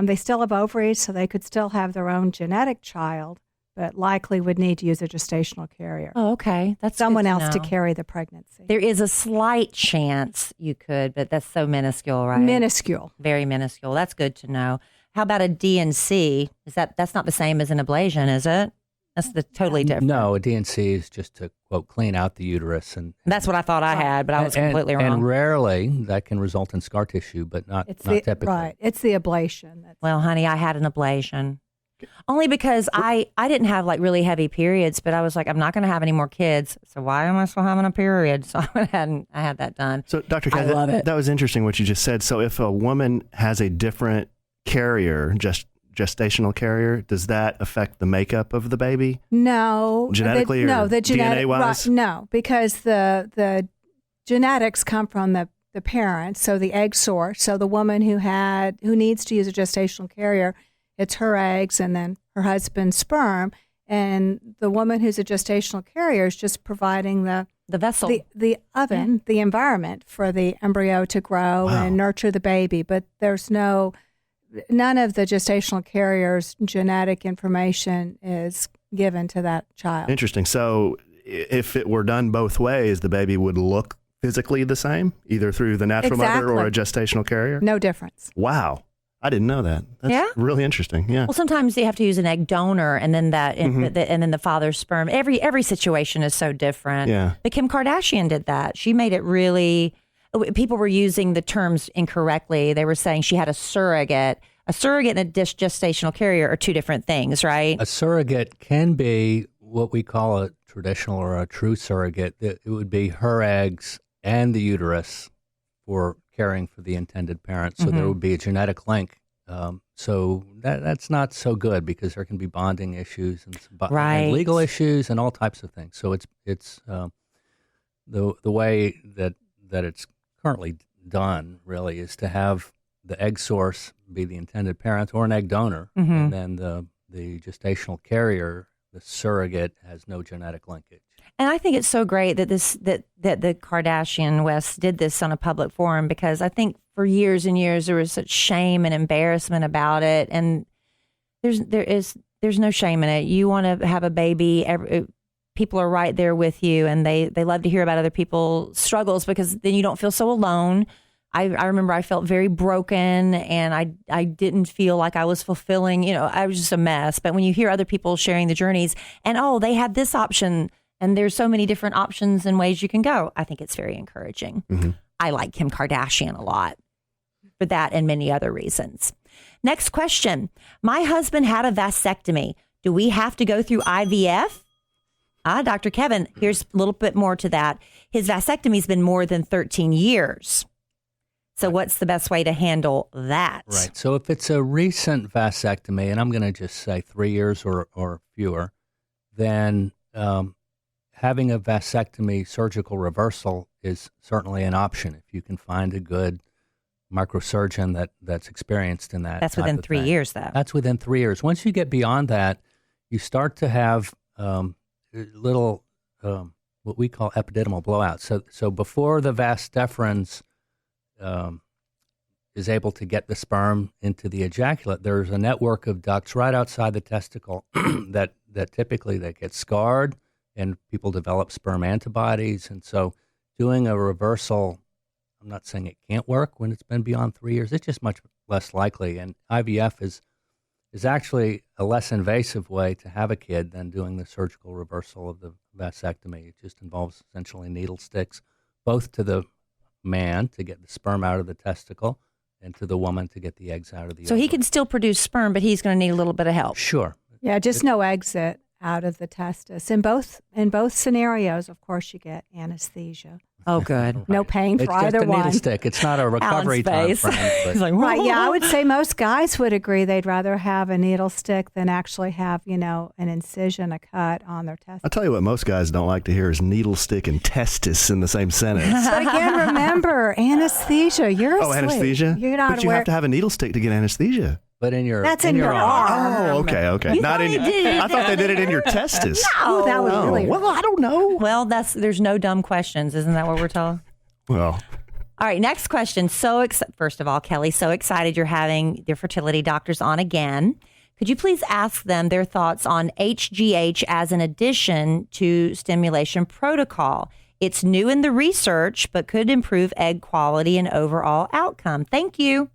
They still have ovaries, so they could still have their own genetic child, but likely would need to use a gestational carrier. Oh, okay. That's someone good else to know. carry the pregnancy. There is a slight chance you could, but that's so minuscule, right? Minuscule. Very minuscule. That's good to know. How about a DNC? That's not the same as an ablation, is it? That's totally different. No, a DNC is just to, quote, clean out the uterus. And That's what I thought I had, but I was completely wrong. And rarely that can result in scar tissue, but not typically. Right. It's the ablation. Well, honey, I had an ablation. Only because I didn't have like really heavy periods, but I was like, I'm not going to have any more kids. So why am I still having a period? So I had that done. So Dr. I love it. That was interesting what you just said. So if a woman has a different carrier, gestational carrier, does that affect the makeup of the baby? No. Genetically or the DNA-wise? Right, no, because the genetics come from the parents, so the egg source. So the woman who needs to use a gestational carrier, it's her eggs and then her husband's sperm. And the woman who's a gestational carrier is just providing the vessel, the oven, the environment for the embryo to grow and nurture the baby. But there's none of the gestational carrier's genetic information is given to that child. Interesting. So if it were done both ways, the baby would look physically the same, either through the natural mother or a gestational carrier? No difference. Wow. I didn't know that. That's really interesting. Yeah. Well, sometimes you have to use an egg donor, and then and then the father's sperm. Every situation is so different. Yeah. But Kim Kardashian did that. She made it really. People were using the terms incorrectly. They were saying she had a surrogate. A surrogate and a gestational carrier are two different things, right? A surrogate can be what we call a traditional or a true surrogate. It would be her eggs and the uterus for caring for the intended parent. So there would be a genetic link. So that's not so good because there can be bonding issues and legal issues and all types of things. So it's the way that it's currently done really is to have the egg source be the intended parent or an egg donor, and then the gestational carrier, the surrogate, has no genetic linkage. And I think it's so great that that the Kardashian West did this on a public forum, because I think for years and years there was such shame and embarrassment about it, and there's no shame in it. You want to have a baby, people are right there with you, and they love to hear about other people's struggles because then you don't feel so alone. I remember I felt very broken, and I didn't feel like I was fulfilling, I was just a mess. But when you hear other people sharing the journeys and, they had this option, and there's so many different options and ways you can go, I think it's very encouraging. Mm-hmm. I like Kim Kardashian a lot for that and many other reasons. Next question. My husband had a vasectomy. Do we have to go through IVF? Dr. Kevin, here's a little bit more to that. His vasectomy's been more than 13 years. So what's the best way to handle that? Right. So if it's a recent vasectomy, and I'm going to just say 3 years or fewer, then having a vasectomy surgical reversal is certainly an option if you can find a good microsurgeon that's experienced in that. That's within 3 years, though. That's within 3 years. Once you get beyond that, you start to have little what we call epididymal blowouts. So before the vas deferens is able to get the sperm into the ejaculate, there's a network of ducts right outside the testicle that typically they get scarred, and people develop sperm antibodies. And so doing a reversal, I'm not saying it can't work when it's been beyond 3 years. It's just much less likely. And IVF is actually a less invasive way to have a kid than doing the surgical reversal of the vasectomy. It just involves essentially needle sticks, both to the man to get the sperm out of the testicle and to the woman to get the eggs out of the So he can still produce sperm, but he's going to need a little bit of help. Sure. Yeah, just no exit out of the testis. In both scenarios, of course, you get anesthesia. Oh, good. Right. No pain for either one. It's just a needle stick. It's not a recovery time frame. He's like, right, yeah, I would say most guys would agree they'd rather have a needle stick than actually have, an incision, a cut on their testis. I'll tell you what most guys don't like to hear is needle stick and testis in the same sentence. But again, remember, anesthesia. You're asleep. Anesthesia? You're not But you aware. have to have a needle stick to get anesthesia. but in your That's in your arm. Oh, okay. You Not thought in. they did it. I thought they did it in your testis. Oh, that was really Well, I don't know. Well, there's no dumb questions. Isn't that what we're told? Well, All right, next question. First of all, Kelly, so excited you're having your fertility doctors on again. Could you please ask them their thoughts on HGH as an addition to stimulation protocol? It's new in the research, but could improve egg quality and overall outcome. Thank you.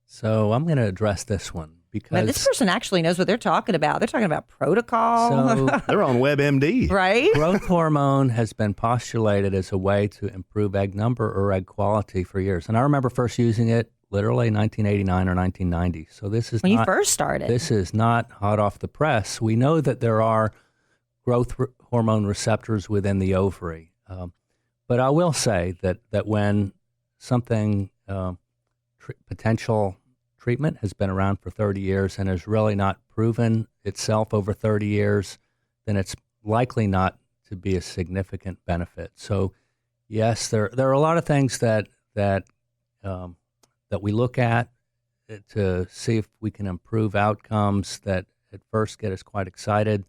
So I'm going to address this one because But this person actually knows what they're talking about. They're talking about protocol, so they're on WebMD. right? growth hormone has been postulated as a way to improve egg number or egg quality for years. And I remember first using it literally 1989 or 1990. So this is When not, you first started. This is not hot off the press. We know that there are growth hormone receptors within the ovary. But I will say that when something, potential treatment has been around for 30 years and has really not proven itself over 30 years, then it's likely not to be a significant benefit. So, yes, there are a lot of things that we look at to see if we can improve outcomes that at first get us quite excited,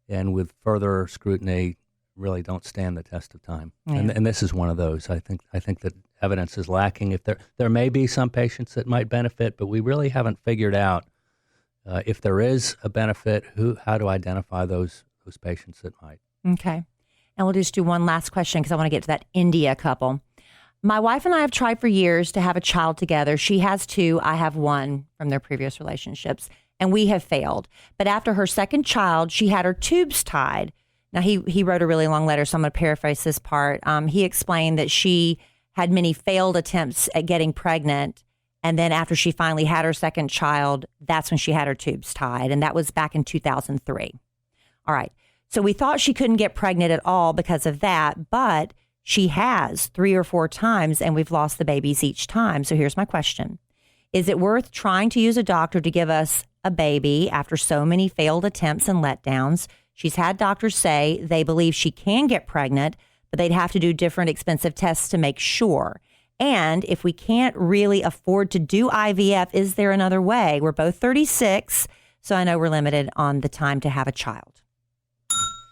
and with further scrutiny really don't stand the test of time. Yeah. And this is one of those. I think that evidence is lacking. If there may be some patients that might benefit, but we really haven't figured out if there is a benefit, how to identify those patients that might. Okay. And we'll just do one last question because I want to get to that India couple. My wife and I have tried for years to have a child together. She has 2, I have 1 from their previous relationships, and we have failed. But after her second child, she had her tubes tied. Now, he wrote a really long letter, so I'm going to paraphrase this part. He explained that she had many failed attempts at getting pregnant, and then after she finally had her second child, that's when she had her tubes tied, and that was back in 2003. All right. So we thought she couldn't get pregnant at all because of that, but she has 3 or 4 times, and we've lost the babies each time. So here's my question. Is it worth trying to use a doctor to give us a baby after so many failed attempts and letdowns? She's had doctors say they believe she can get pregnant, but they'd have to do different expensive tests to make sure. And if we can't really afford to do IVF, is there another way? We're both 36, so I know we're limited on the time to have a child.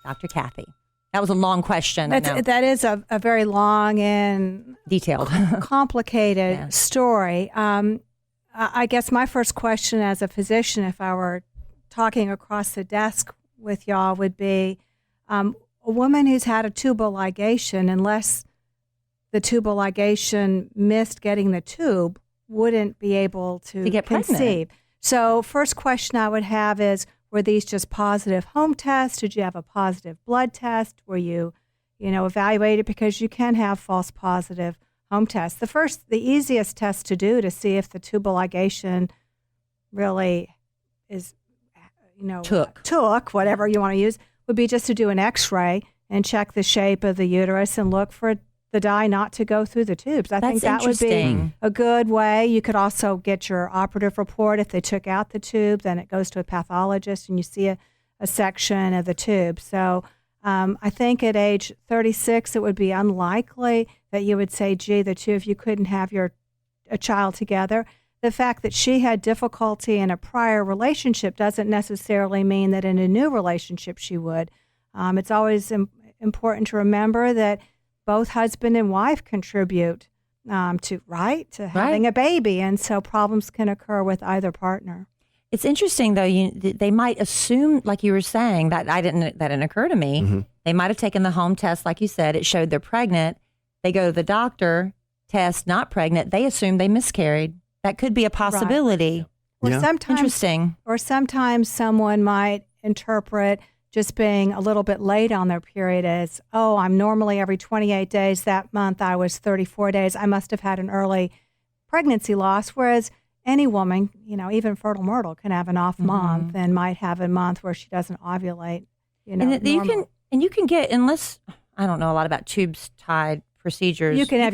Dr. Kathy. That was a long question. That is a very long and detailed, complicated story. I guess my first question as a physician, if I were talking across the desk with y'all, would be a woman who's had a tubal ligation, unless the tubal ligation missed getting the tube, wouldn't be able to get conceive. pregnant. So first question I would have is, were these just positive home tests? Did you have a positive blood test? Were you evaluated? Because you can have false positive home tests. The easiest test to do to see if the tubal ligation really is, took, whatever you want to use, would be just to do an x-ray and check the shape of the uterus and look for the dye not to go through the tubes. I think that would be a good way. You could also get your operative report. If they took out the tube, then it goes to a pathologist and you see a section of the tube. So I think at age 36, it would be unlikely that you would say, gee, the two of you couldn't have a child together. The fact that she had difficulty in a prior relationship doesn't necessarily mean that in a new relationship she would. It's always important to remember that both husband and wife contribute to having a baby, and so problems can occur with either partner. It's interesting though. They might assume, like you were saying, that that didn't occur to me. Mm-hmm. They might have taken the home test, like you said. It showed they're pregnant. They go to the doctor, test not pregnant. They assume they miscarried. That could be a possibility. Right. Interesting. Or sometimes someone might interpret just being a little bit late on their period as, oh, I'm normally every 28 days. That month I was 34 days. I must have had an early pregnancy loss. Whereas any woman, even fertile myrtle, can have an off month and might have a month where she doesn't ovulate. And you can get, unless I don't know a lot about tubes tied procedures. You can have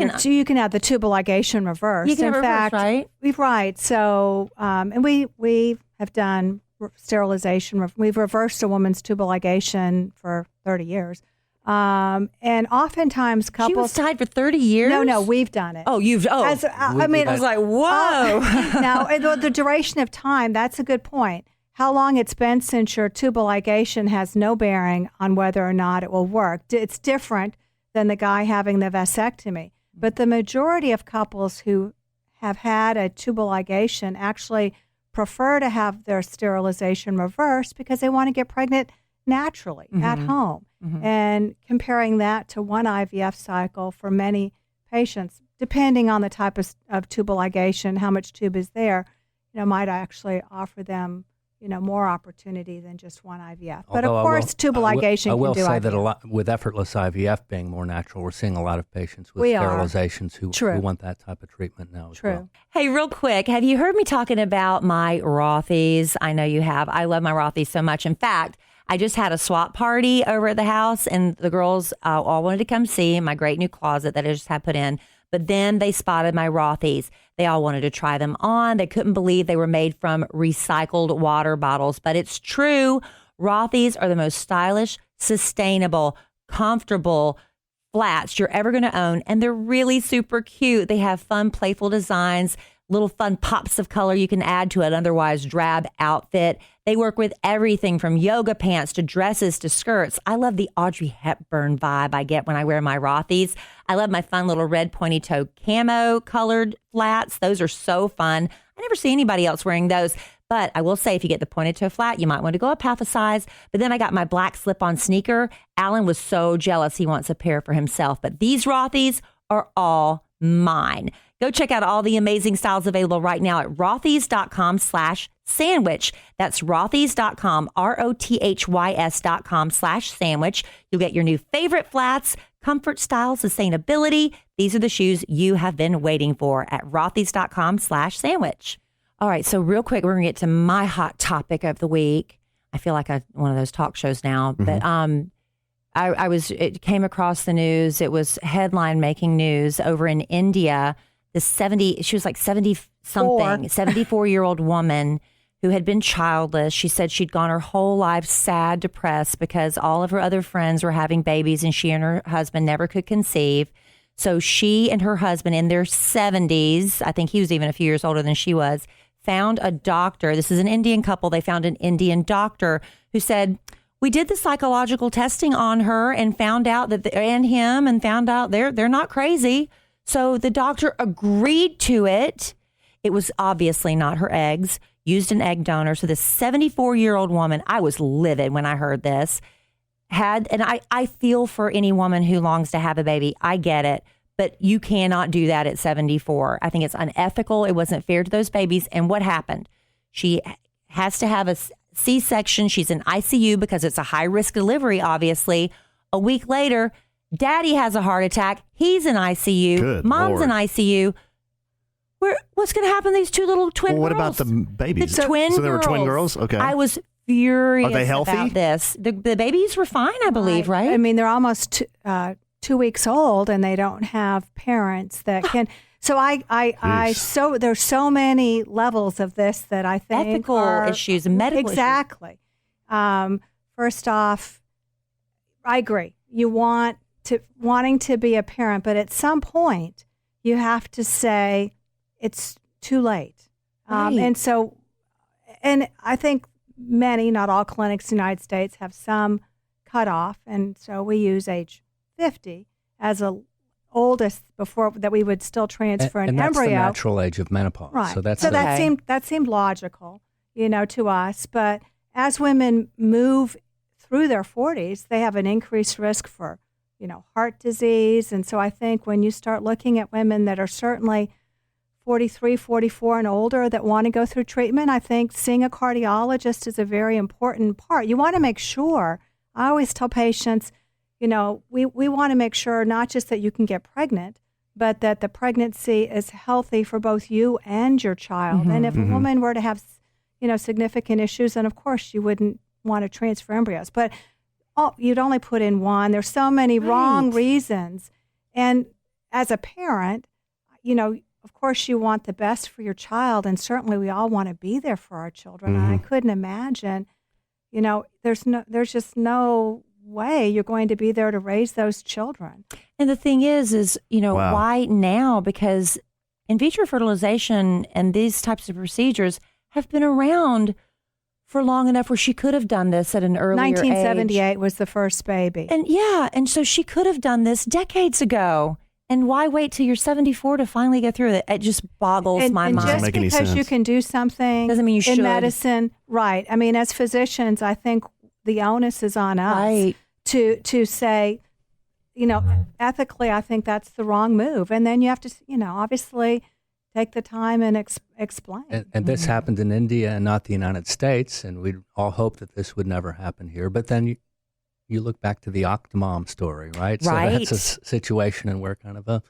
the tubal ligation reversed. You can In fact, right? Right. So, and we have done sterilization. We've reversed a woman's tubal ligation for 30 years. And oftentimes couples. She was tied for 30 years? No, we've done it. Oh, you've, oh. I was like, whoa. Now, the duration of time, that's a good point. How long it's been since your tubal ligation has no bearing on whether or not it will work. It's different than the guy having the vasectomy. But the majority of couples who have had a tubal ligation actually prefer to have their sterilization reversed because they want to get pregnant naturally at home. And comparing that to one IVF cycle for many patients, depending on the type of tubal ligation, how much tube is there, might actually offer them more opportunity than just one IVF. But Although of course, tubal ligation I will can do say IVF. that a lot with effortless IVF being more natural, we're seeing a lot of patients with sterilizations who want that type of treatment now as well. Hey, real quick, have you heard me talking about my Rothies? I know you have. I love my Rothies so much. In fact, I just had a swap party over at the house, and the girls all wanted to come see my great new closet that I just had put in. But then they spotted my Rothies. They all wanted to try them on. They couldn't believe they were made from recycled water bottles. But it's true. Rothies are the most stylish, sustainable, comfortable flats you're ever going to own. And they're really super cute. They have fun, playful designs, little fun pops of color you can add to an otherwise drab outfit. They work with everything from yoga pants to dresses to skirts. I love the Audrey Hepburn vibe I get when I wear my Rothies. I love my fun little red pointy toe camo colored flats. Those are so fun. I never see anybody else wearing those. But I will say, if you get the pointed toe flat, you might want to go up half a size. But then I got my black slip-on sneaker. Alan was so jealous he wants a pair for himself. But these Rothies are all mine. Go check out all the amazing styles available right now at rothys.com/sandwich. That's rothys.com, rothys.com/sandwich. You'll get your new favorite flats, comfort, style, sustainability. These are the shoes you have been waiting for at rothys.com/sandwich. All right, so real quick, we're going to get to my hot topic of the week. I feel like one of those talk shows now, but it came across the news. It was headline making news over in India. She was like 70-something, 74-year-old woman who had been childless. She said she'd gone her whole life sad, depressed because all of her other friends were having babies and she and her husband never could conceive. So she and her husband in their 70s, I think he was even a few years older than she was, found a doctor. This is an Indian couple. They found an Indian doctor who said, we did the psychological testing on her and found out that, and him, and found out they're not crazy. So the doctor agreed to it. It was obviously not her eggs, used an egg donor. So this 74-year-old woman, I was livid when I heard this, and I feel for any woman who longs to have a baby. I get it. But you cannot do that at 74. I think it's unethical. It wasn't fair to those babies. And what happened? She has to have a C-section. She's in ICU because it's a high-risk delivery, obviously. A week later, Daddy has a heart attack. He's in ICU. Good Mom's Lord. in ICU. What's going to happen to these two little twin girls? What about the babies? The twin So there were twin girls. girls? Okay. I was furious Are they healthy? about this. The babies were fine, I believe, right? I mean, they're almost 2 weeks old, and they don't have parents that can. So there's so many levels of this that I think ethical are issues and medical issues. Exactly. First off, I agree. You wanting to be a parent, but at some point you have to say it's too late. Right. And I think many, not all clinics in the United States have some cutoff, and so we use age 50 as a oldest before that we would still transfer an and that's embryo. the natural age of menopause. Right. So that's that seemed logical, to us. But as women move through their 40s, they have an increased risk for, heart disease. And so I think when you start looking at women that are certainly 43, 44 and older that want to go through treatment, I think seeing a cardiologist is a very important part. You want to make sure, I always tell patients, we want to make sure not just that you can get pregnant, but that the pregnancy is healthy for both you and your child. Mm-hmm, and if a woman were to have, significant issues, then of course you wouldn't want to transfer embryos. But you'd only put in one. There's so many wrong reasons. And as a parent, of course you want the best for your child, and certainly we all want to be there for our children. Mm-hmm. And I couldn't imagine, there's just no way you're going to be there to raise those children. And the thing is, Wow. why now? Because in vitro fertilization and these types of procedures have been around for long enough where she could have done this at an earlier 1978 age. was the first baby. And so she could have done this decades ago. And why wait till you're 74 to finally get through it? It just boggles my and mind. just Doesn't make any because you sense. can do something Doesn't mean you should. in medicine, right? I mean, as physicians, I think the onus is on us Right. to say, ethically, I think that's the wrong move. And then you have to, obviously take the time and explain. And this happened in India and not the United States, and we all hope that this would never happen here. But then you look back to the Octomom story, right? So Right. that's a situation and where kind of a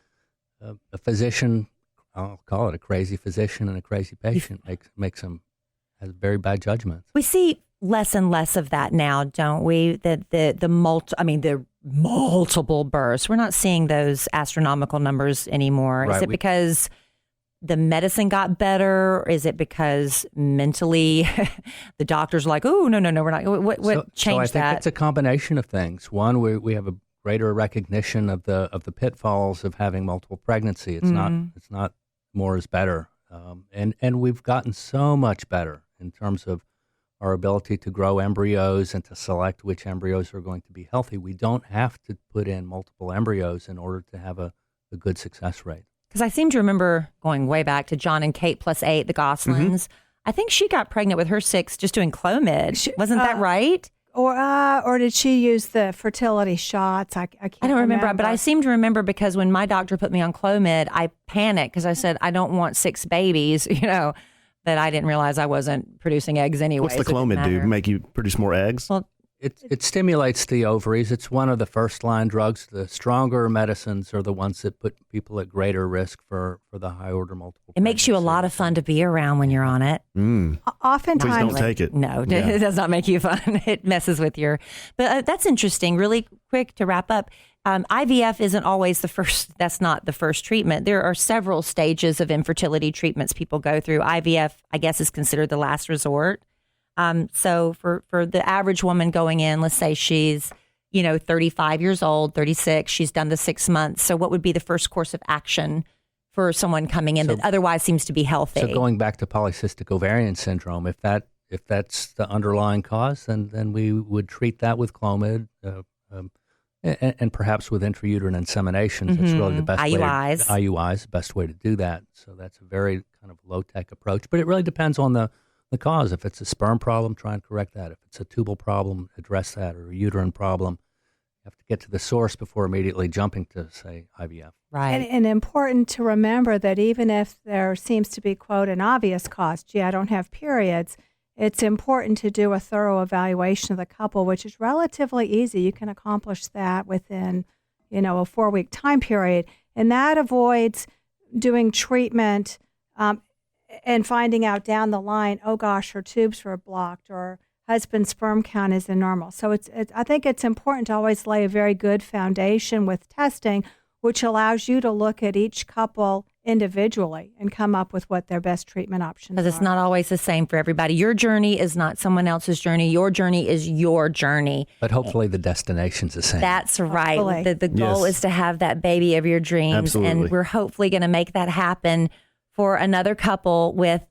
physician, I'll call it a crazy physician and a crazy patient, has very bad judgments. We see less and less of that now, don't we? The multiple births. We're not seeing those astronomical numbers anymore. Right, Is it because the medicine got better? Or is it because mentally the doctors are like, oh, no, we're not. What So I changed think that? it's a combination of things. One, we have a greater recognition of the pitfalls of having multiple pregnancy. It's not more is better, and we've gotten so much better in terms of our ability to grow embryos and to select which embryos are going to be healthy. We don't have to put in multiple embryos in order to have a good success rate. Because I seem to remember going way back to John and Kate +8, the Goslings. I think she got pregnant with her 6 just doing Clomid. Wasn't that right? Or did she use the fertility shots? I can't I don't remember, but I seem to remember because when my doctor put me on Clomid, I panicked because I said, I don't want 6 babies, that I didn't realize I wasn't producing eggs anyway. What's the so it didn't Clomid do? matter. Make you produce more eggs? Well, It stimulates the ovaries. It's one of the first line drugs. The stronger medicines are the ones that put people at greater risk for the high order multiple. it makes you a lot of fun to be around when you're on it. Oftentimes, Please don't take it. No, Yeah. it does not make you fun. It messes with your. But that's interesting. Really quick to wrap up. IVF isn't always the first. That's not the first treatment. There are several stages of infertility treatments people go through. IVF, I guess, is considered the last resort. So for the average woman going in, let's say she's 35 years old, 36. She's done the 6 months. So what would be the first course of action for someone coming in that otherwise seems to be healthy? So going back to Polysystic Ovarian Syndrome, if that's the underlying cause, then we would treat that with Clomid, and perhaps with intrauterine inseminations. That's really the best IUIs. IUI is the best way to do that. So that's a very kind of low tech approach, but it really depends on the cause. If it's a sperm problem, try and correct that. If it's a tubal problem, address that, or a uterine problem. You have to get to the source before immediately jumping to, say, IVF. Right. and important to remember that even if there seems to be, quote, an obvious cause, gee, I don't have periods, it's important to do a thorough evaluation of the couple, which is relatively easy. You can accomplish that within, a 4-week time period. And that avoids doing treatment and finding out down the line, oh gosh, her tubes were blocked or husband's sperm count isn't normal. So I think it's important to always lay a very good foundation with testing, which allows you to look at each couple individually and come up with what their best treatment options are. Because it's not always the same for everybody. Your journey is not someone else's journey. Your journey is your journey. But hopefully the destination's the same. That's right. Hopefully. The goal Yes. is to have that baby of your dreams. Absolutely. And we're hopefully going to make that happen for another couple with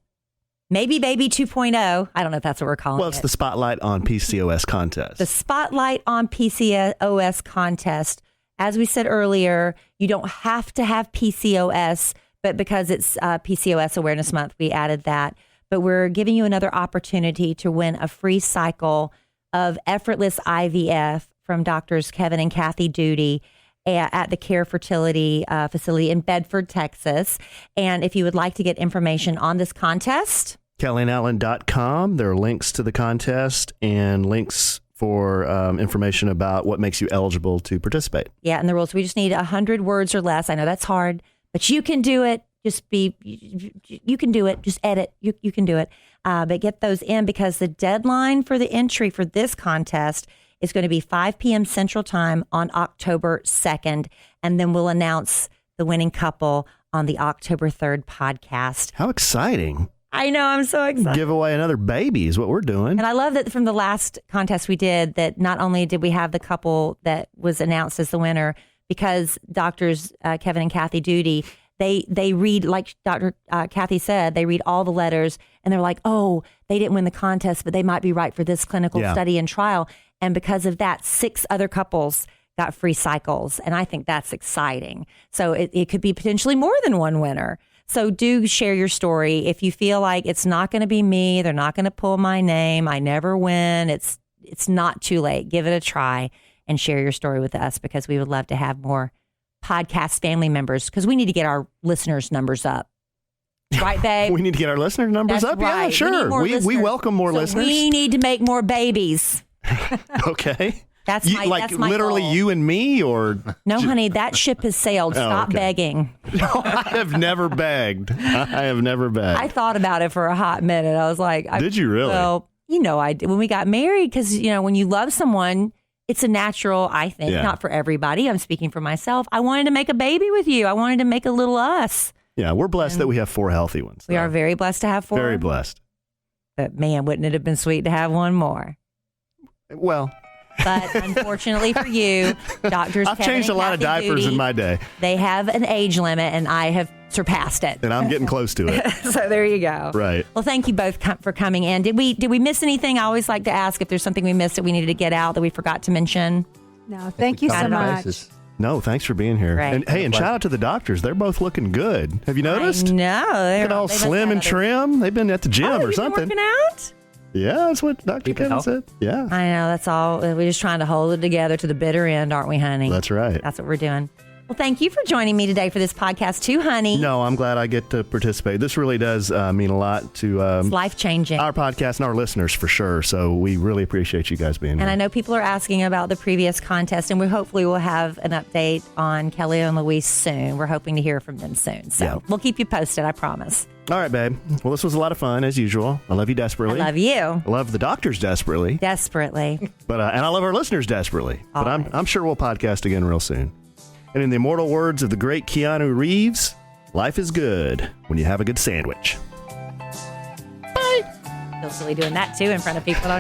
maybe baby 2.0. I don't know if that's what we're calling Well, it. it's the Spotlight on PCOS contest. The Spotlight on PCOS contest. As we said earlier, you don't have to have PCOS, but because it's PCOS Awareness Month, we added that. But we're giving you another opportunity to win a free cycle of Effortless IVF from doctors Kevin and Kathy Doody at the Care Fertility facility in Bedford, Texas. And if you would like to get information on this contest, KellieandAllen.com. There are links to the contest and links for information about what makes you eligible to participate. yeah, and the rules, we just need 100 words or less. I know that's hard, but you can do it. You can do it. Just edit. You can do it. But get those in because the deadline for the entry for this contest is going to be 5 p.m. Central Time on October 2nd. And then we'll announce the winning couple on the October 3rd podcast. How exciting. I know. I'm so excited. Give away another baby is what we're doing. And I love that from the last contest we did, that not only did we have the couple that was announced as the winner, because doctors Kevin and Kathy Doody, they read, like Dr. Kathy said, they read all the letters and they're like, oh, they didn't win the contest, but they might be right for this clinical study and trial. And because of that, 6 other couples got free cycles. And I think that's exciting. So it could be potentially more than one winner. So do share your story. If you feel like it's not going to be me, they're not going to pull my name, I never win, it's not too late. Give it a try and share your story with us, because we would love to have more podcast family members, because we need to get our listeners' numbers up. Right, babe? We need to get our listener numbers That's up? right. Yeah, sure. We welcome more listeners. We need to make more babies. Okay. That's my literally goal. you and me, or no, honey, that ship has sailed. Stop begging. No, I have never begged. I thought about it for a hot minute. I was like, did you really? Well, I did when we got married, because when you love someone, it's a natural, I think, not for everybody. I'm speaking for myself. I wanted to make a baby with you. I wanted to make a little us. Yeah, we're blessed that we have 4 healthy ones. We are very blessed to have 4. Very blessed. But man, wouldn't it have been sweet to have one more? Well, but unfortunately for you, doctors, I've changed a lot of diapers in my day. They have an age limit, and I have surpassed it. And I'm getting close to it. So there you go. Right. Well, thank you both for coming in. Did we miss anything? I always like to ask if there's something we missed that we needed to get out that we forgot to mention. No, thank you so much. No, thanks for being here. Right. And hey, and shout out to the doctors. They're both looking good. Have you noticed? No, they're all slim and trim. They've been at the gym or something. Working out? Yeah, that's what Dr. Kevin said. Yeah. I know. That's all. We're just trying to hold it together to the bitter end, aren't we, honey? That's right. That's what we're doing. Well, thank you for joining me today for this podcast too, honey. No, I'm glad I get to participate. This really does mean a lot to it's life-changing. Our podcast and our listeners for sure. So we really appreciate you guys being here. And I know people are asking about the previous contest, and we hopefully will have an update on Kelly and Louise soon. We're hoping to hear from them soon. So we'll keep you posted, I promise. All right, babe. Well, this was a lot of fun, as usual. I love you desperately. I love you. I love the doctors desperately. Desperately. But and I love our listeners desperately. But I'm sure we'll podcast again real soon. And in the immortal words of the great Keanu Reeves, life is good when you have a good sandwich. Bye. Feel silly doing that too in front of people.